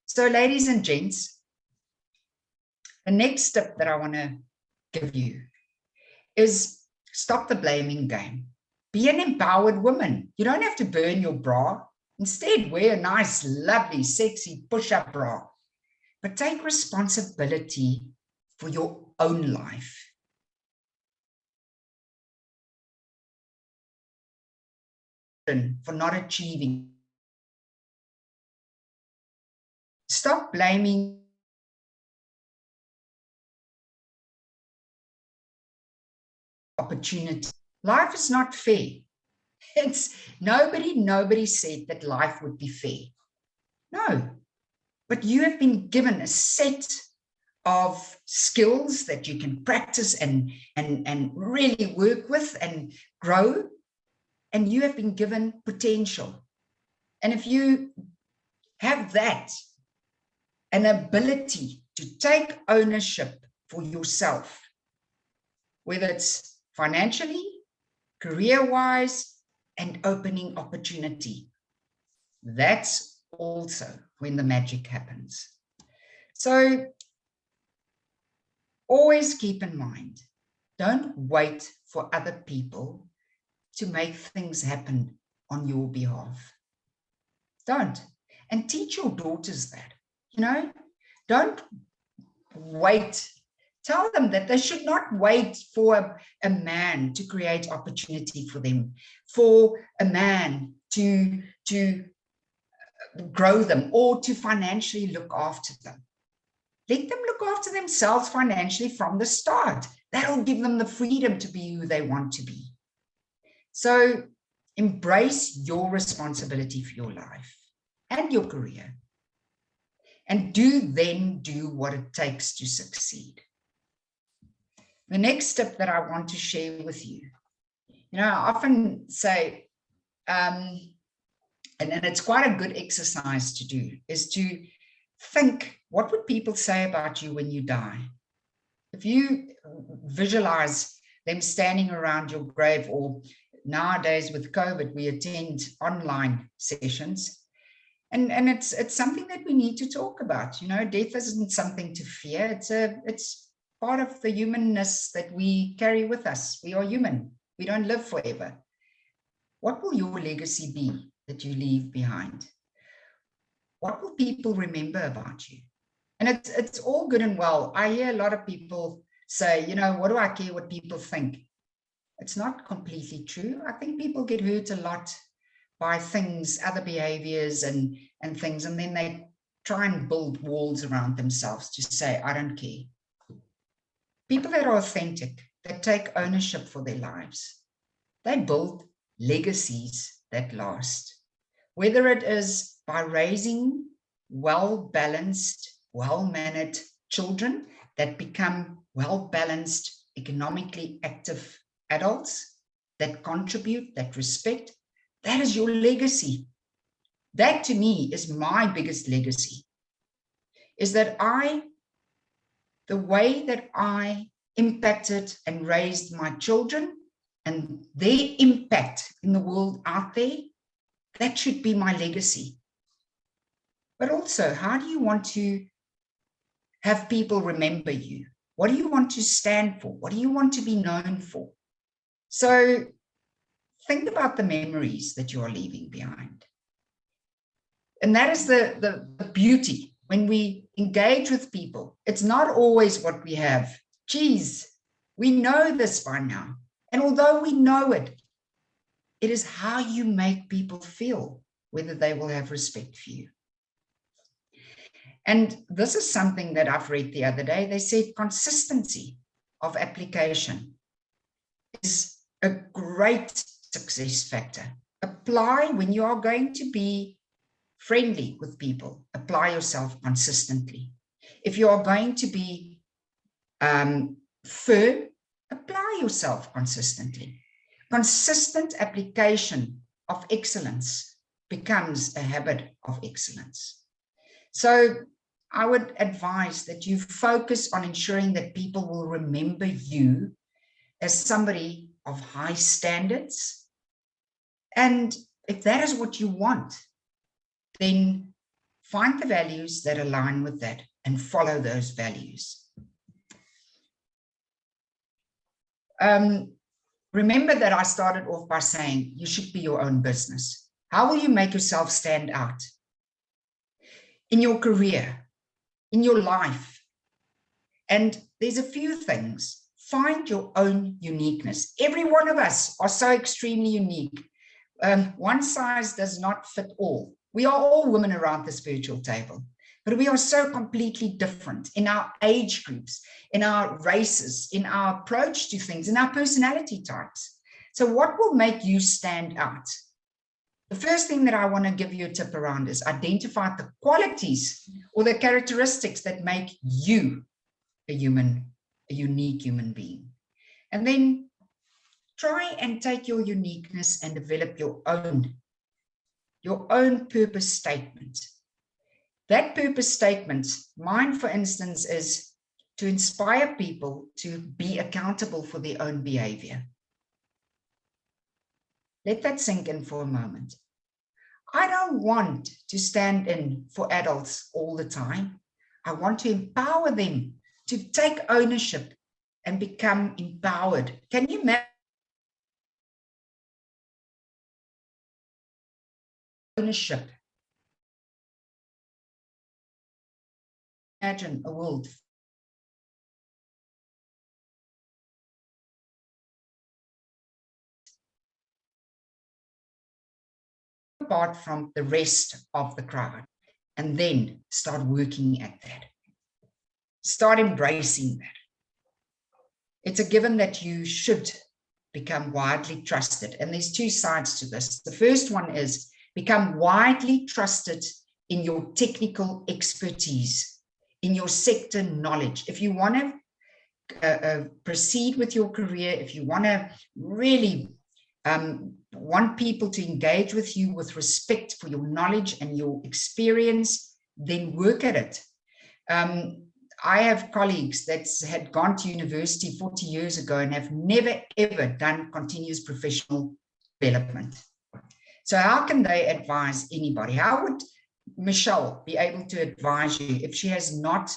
So, ladies and gents, the next step that I want to give you is stop the blaming game. Be an empowered woman. You don't have to burn your bra. Instead, wear a nice, lovely, sexy push-up bra. But take responsibility for your own life. For not achieving. Stop blaming opportunity. Life is not fair. Nobody said that life would be fair. No, but you have been given a set of skills that you can practice and really work with and grow. And you have been given potential. And if you have that, an ability to take ownership for yourself, whether it's financially, career-wise, and opening opportunity, that's also when the magic happens. So always keep in mind, don't wait for other people to make things happen on your behalf. Don't. And teach your daughters that, don't wait. Tell them that they should not wait for a man to create opportunity for them, for a man to grow them or to financially look after them. Let them look after themselves financially from the start. That'll give them the freedom to be who they want to be. So embrace your responsibility for your life and your career. And do what it takes to succeed. The next step that I want to share with you, I often say, and it's quite a good exercise to do, is to think, what would people say about you when you die? If you visualize them standing around your grave, or nowadays with COVID, we attend online sessions. And it's something that we need to talk about. Death isn't something to fear. It's part of the humanness that we carry with us. We are human. We don't live forever. What will your legacy be that you leave behind? What will people remember about you? And it's all good and well. I hear a lot of people say, what do I care what people think? It's not completely true. I think people get hurt a lot by things, other behaviors and things, and then they try and build walls around themselves to say, I don't care. People that are authentic, that take ownership for their lives, they build legacies that last. Whether it is by raising well-balanced, well-mannered children that become well-balanced economically active adults that contribute, that respect. That is your legacy. That to me is my biggest legacy, is that the way that I impacted and raised my children and their impact in the world out there, that should be my legacy. But also, how do you want to have people remember you? What do you want to stand for? What do you want to be known for? So think about the memories that you are leaving behind. And that is the beauty. When we engage with people, it's not always what we have. Geez, we know this by now. And although we know it, it is how you make people feel, whether they will have respect for you. And this is something that I've read the other day. They said consistency of application is a great success factor. Apply when you are going to be friendly with people. Apply yourself consistently. If you are going to be firm, apply yourself consistently. Consistent application of excellence becomes a habit of excellence. So I would advise that you focus on ensuring that people will remember you as somebody of high standards. And if that is what you want, then find the values that align with that and follow those values. Remember that I started off by saying you should be your own business. How will you make yourself stand out? In your career, in your life. And there's a few things. Find your own uniqueness. Every one of us are so extremely unique. One size does not fit all. We are all women around the spiritual table, but we are so completely different in our age groups, in our races, in our approach to things, in our personality types. So what will make you stand out? The first thing that I want to give you a tip around is identify the qualities or the characteristics that make you a unique human being. And then try and take your uniqueness and develop your own purpose statement. That purpose statement, mine, for instance, is to inspire people to be accountable for their own behavior. Let that sink in for a moment. I don't want to stand in for adults all the time. I want to empower them to take ownership and become empowered. Can you imagine ownership? Imagine a world apart from the rest of the crowd, and then start working at that. Start embracing that. It's a given that you should become widely trusted. And there's two sides to this. The first one is become widely trusted in your technical expertise, in your sector knowledge. If you want to proceed with your career, if you want to really want people to engage with you with respect for your knowledge and your experience, then work at it. I have colleagues that had gone to university 40 years ago and have never, ever done continuous professional development. So how can they advise anybody? How would Michelle be able to advise you if she has not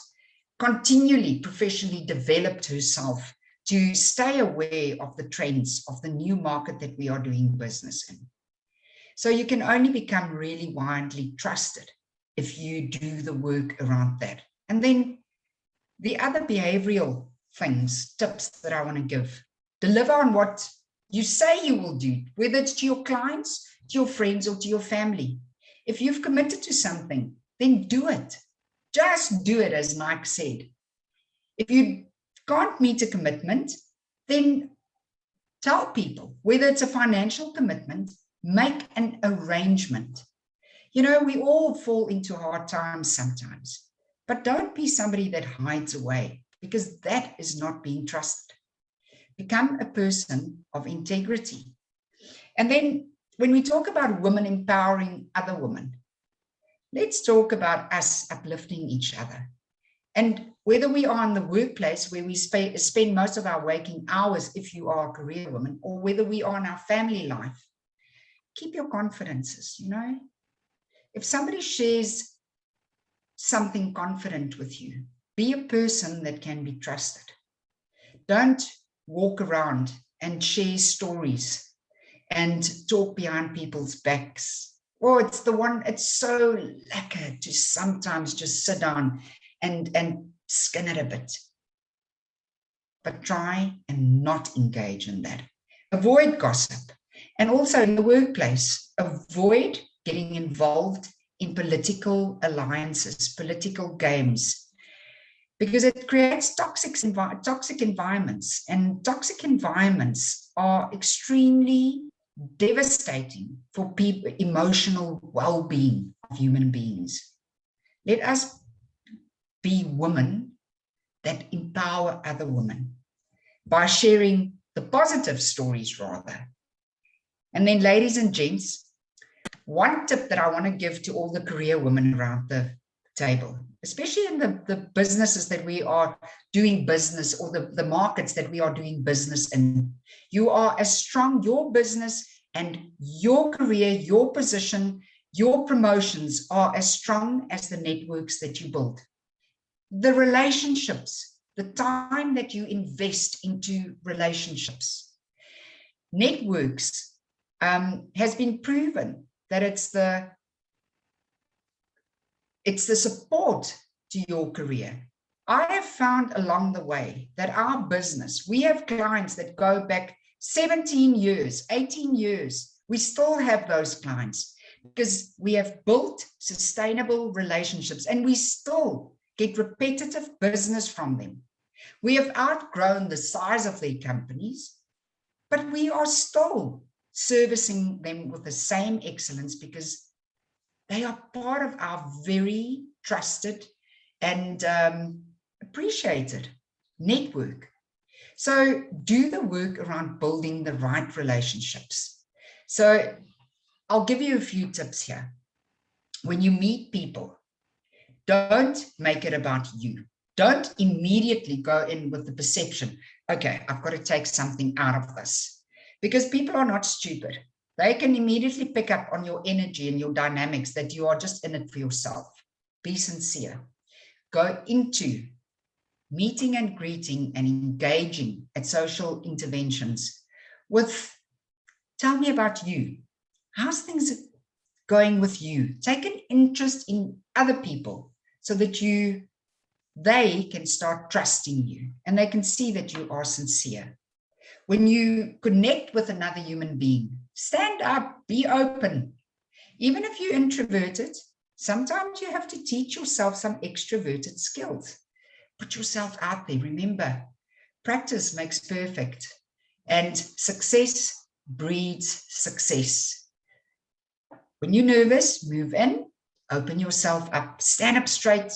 continually professionally developed herself to stay aware of the trends of the new market that we are doing business in? So you can only become really widely trusted if you do the work around that. And then the other behavioral things, tips that I want to give, deliver on what you say you will do, whether it's to your clients, to your friends, or to your family. If you've committed to something, then do it. Just do it, as Nike said. If you can't meet a commitment, then tell people, whether it's a financial commitment, make an arrangement. You know, we all fall into hard times sometimes, but don't be somebody that hides away, because that is not being trusted. Become a person of integrity. And then when we talk about women empowering other women, let's talk about us uplifting each other. And whether we are in the workplace where we spend most of our waking hours, if you are a career woman, or whether we are in our family life, keep your confidences, you know. If somebody shares something confident with you, be a person that can be trusted. Don't walk around and share stories and talk behind people's backs. Oh, it's so lekker to sometimes just sit down and skin it a bit. But try and not engage in that. Avoid gossip. And also in the workplace, avoid getting involved in political alliances, political games, because it creates toxic environments. And toxic environments are extremely devastating for people, emotional well-being of human beings. Let us be women that empower other women by sharing the positive stories rather. And then, ladies and gents, one tip that I want to give to all the career women around the table, especially in the businesses that we are doing business, or the markets that we are doing business in. You are as strong, your business and your career, your position, your promotions are as strong as the networks that you build. The relationships, the time that you invest into relationships. Networks has been proven that it's the support to your career. I have found along the way that our business, we have clients that go back 17 years, 18 years. We still have those clients because we have built sustainable relationships and we still get repetitive business from them. We have outgrown the size of their companies, but we are still servicing them with the same excellence because they are part of our very trusted and appreciated network. So do the work around building the right relationships. So I'll give you a few tips here. When you meet people, don't make it about you. Don't immediately go in with the perception, okay, I've got to take something out of this. Because people are not stupid. They can immediately pick up on your energy and your dynamics that you are just in it for yourself. Be sincere. Go into meeting and greeting and engaging at social interventions with, tell me about you. How's things going with you? Take an interest in other people so that they can start trusting you and they can see that you are sincere. When you connect with another human being, stand up, be open. Even if you're introverted, sometimes you have to teach yourself some extroverted skills. Put yourself out there. Remember, practice makes perfect, and success breeds success. When you're nervous, move in, open yourself up, stand up straight,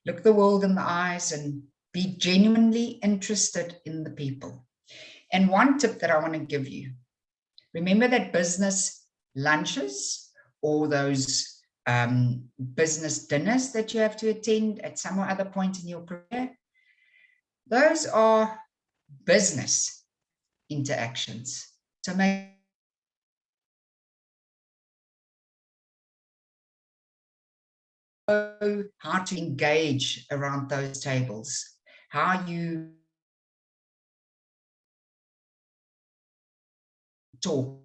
look the world in the eyes, and be genuinely interested in the people. And one tip that I want to give you, remember that business lunches or those business dinners that you have to attend at some or other point in your career, those are business interactions. So make know how to engage around those tables, how you talk,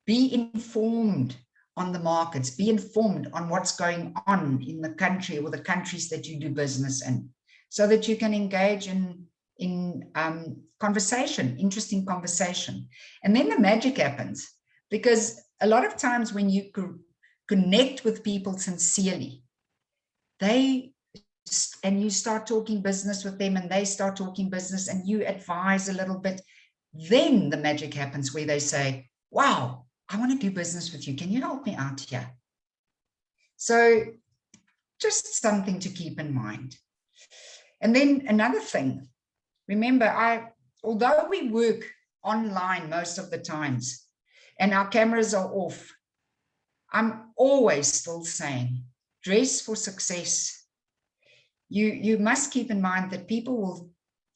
be informed on the markets, be informed on what's going on in the country or the countries that you do business in, so that you can engage in conversation, interesting conversation. And then the magic happens, because a lot of times when you connect with people sincerely, and you start talking business with them and they start talking business and you advise a little bit, then the magic happens where they say, wow, I want to do business with you. Can you help me out here? So just something to keep in mind. And then another thing, remember, although we work online most of the times and our cameras are off, I'm always still saying, dress for success. You must keep in mind that people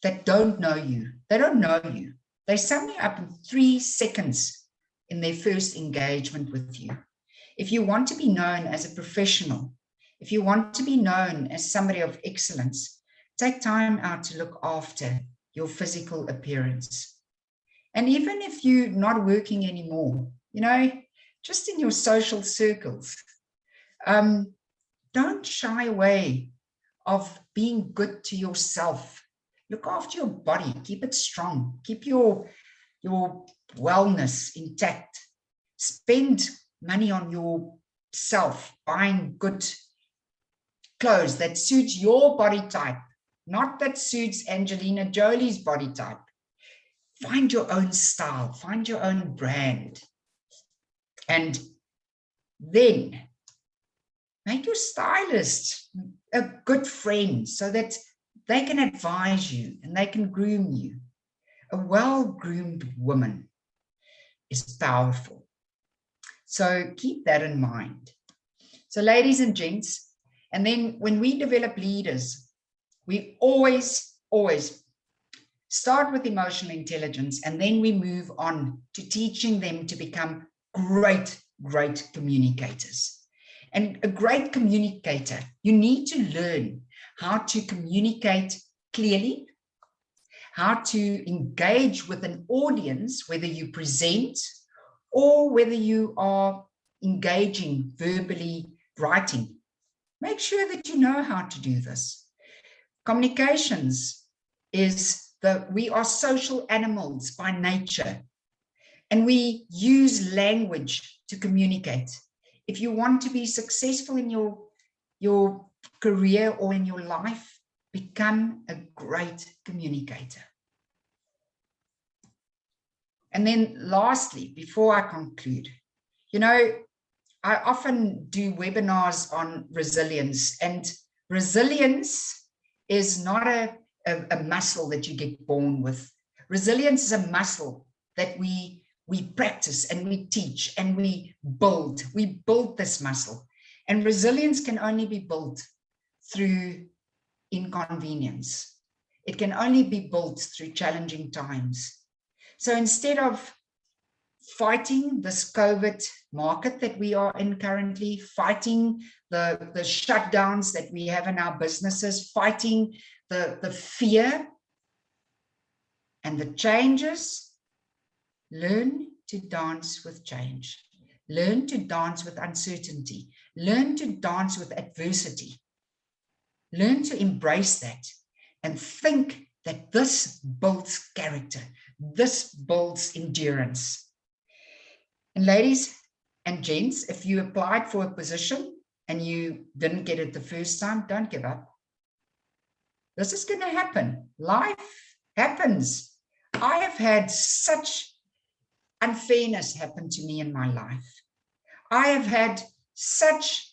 that don't know you, they don't know you. They sum you up in 3 seconds in their first engagement with you. If you want to be known as a professional, if you want to be known as somebody of excellence, take time out to look after your physical appearance. And even if you're not working anymore, just in your social circles, don't shy away of being good to yourself. Look after your body, keep it strong, keep your wellness intact. Spend money on yourself, buying good clothes that suits your body type, not that suits Angelina Jolie's body type. Find your own style, find your own brand. And then make your stylist a good friend so that they can advise you and they can groom you. A well-groomed woman is powerful. So keep that in mind. So ladies and gents, and then when we develop leaders, we always start with emotional intelligence, and then we move on to teaching them to become great communicators. And a great communicator, you need to learn how to communicate clearly, how to engage with an audience, whether you present or whether you are engaging verbally, writing. Make sure that you know how to do this. Communications we are social animals by nature, and we use language to communicate. If you want to be successful in your career or in your life, become a great communicator. And then lastly, before I conclude, I often do webinars on resilience, and resilience is not a muscle that you get born with. Resilience is a muscle that we practice and we teach and we build. We build this muscle. And resilience can only be built through inconvenience. It can only be built through challenging times. So instead of fighting this COVID market that we are in currently, fighting the shutdowns that we have in our businesses, fighting the fear and the changes, learn to dance with change. Learn to dance with uncertainty. Learn to dance with adversity. Learn to embrace that and think that this builds character. This builds endurance. And ladies and gents, if you applied for a position and you didn't get it the first time, don't give up. This is going to happen. Life happens. I have had such unfairness happen to me in my life. I have had such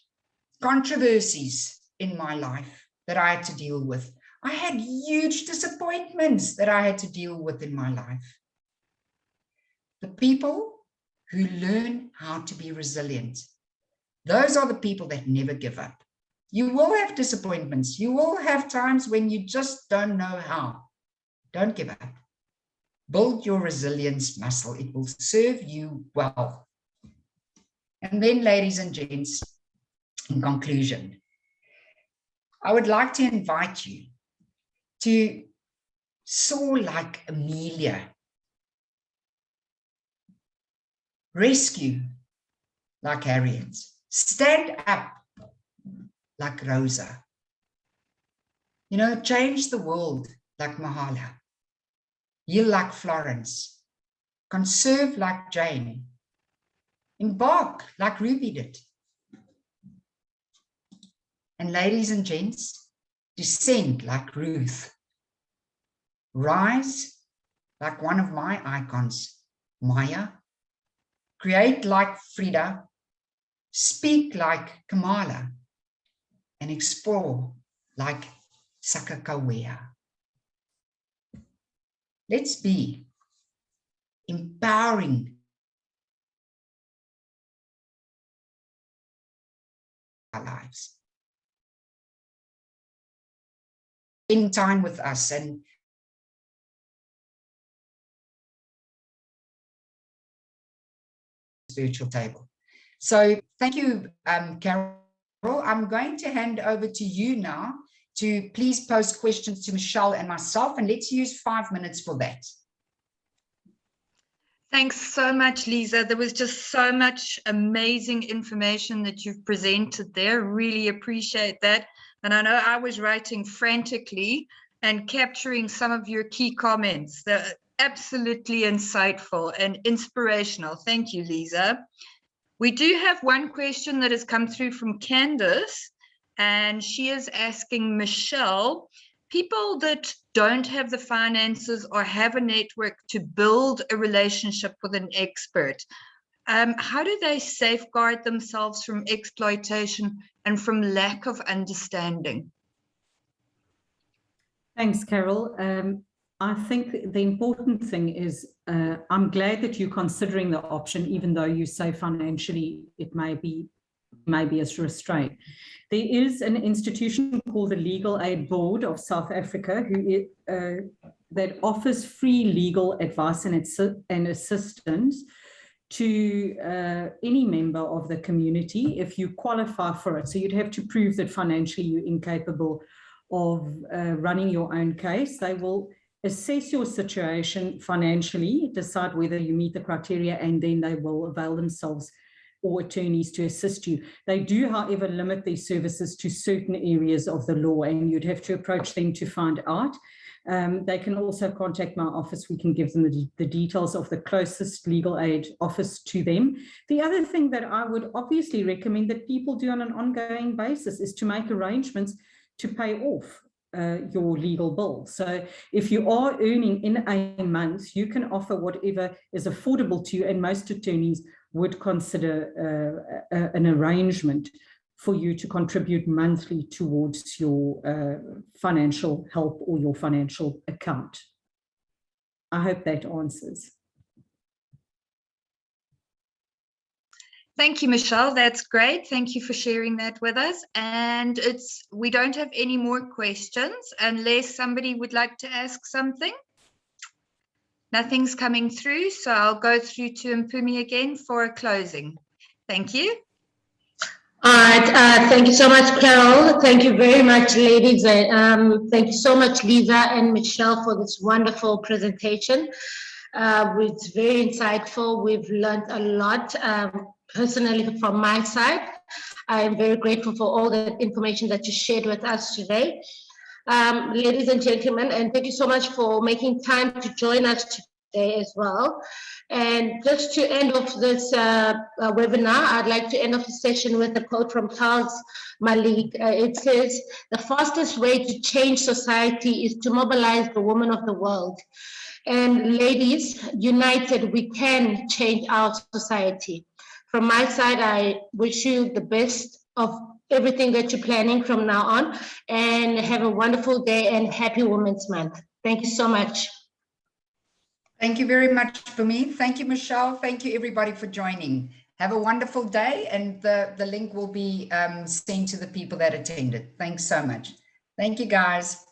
controversies in my life that I had to deal with. I had huge disappointments that I had to deal with in my life. The people who learn how to be resilient, those are the people that never give up. You will have disappointments. You will have times when you just don't know how. Don't give up. Build your resilience muscle. It will serve you well. And then, ladies and gents, in conclusion, I would like to invite you to soar like Amelia, rescue like Harriet, stand up like Rosa, change the world like Mahala, heal like Florence, conserve like Jane, embark like Ruby did. And ladies and gents, descend like Ruth, rise like one of my icons, Maya, create like Frida, speak like Kamala, and explore like Sakakawea. Let's be empowering our lives. Spend time with us and virtual table. So thank you, Carol. I'm going to hand over to you now to please post questions to Michelle and myself, and let's use 5 minutes for that. Thanks so much, Liza. There was just so much amazing information that you've presented there. Really appreciate that. And I know I was writing frantically and capturing some of your key comments. They're absolutely insightful and inspirational. Thank you, Liza. We do have one question that has come through from Candace, and she is asking Michelle, people that don't have the finances or have a network to build a relationship with an expert, how do they safeguard themselves from exploitation and from lack of understanding? Thanks, Carol. I think the important thing is I'm glad that you're considering the option, even though you say financially it may be a restraint. There is an institution called the Legal Aid Board of South Africa that offers free legal advice and assistance to any member of the community if you qualify for it. So you'd have to prove that financially you're incapable of running your own case. They will assess your situation financially, decide whether you meet the criteria, and then they will avail themselves or attorneys to assist you. They do, however, limit their services to certain areas of the law, and you'd have to approach them to find out. They can also contact my office. We can give them the details of the closest legal aid office to them. The other thing that I would obviously recommend that people do on an ongoing basis is to make arrangements to pay off your legal bill. So if you are earning in a month, you can offer whatever is affordable to you, and most attorneys would consider an arrangement for you to contribute monthly towards your financial help or your financial account. I hope that answers. Thank you, Michelle. That's great. Thank you for sharing that with us. And we don't have any more questions unless somebody would like to ask something. Nothing's coming through, so I'll go through to Mpumi again for a closing. Thank you. All right. Thank you so much, Carol. Thank you very much, ladies. Thank you so much, Liza and Michelle, for this wonderful presentation. It's very insightful. We've learned a lot. Personally, from my side, I am very grateful for all the information that you shared with us today. Ladies and gentlemen, and thank you so much for making time to join us today as well. And just to end off this webinar, I'd like to end off the session with a quote from Charles Malik. It says, "The fastest way to change society is to mobilize the women of the world." And ladies, united, we can change our society. From my side, I wish you the best of everything that you're planning from now on, and have a wonderful day and happy Women's Month. Thank you so much. Thank you very much for me. Thank you, Michelle. Thank you, everybody, for joining. Have a wonderful day, and the link will be sent to the people that attended. Thanks so much. Thank you, guys.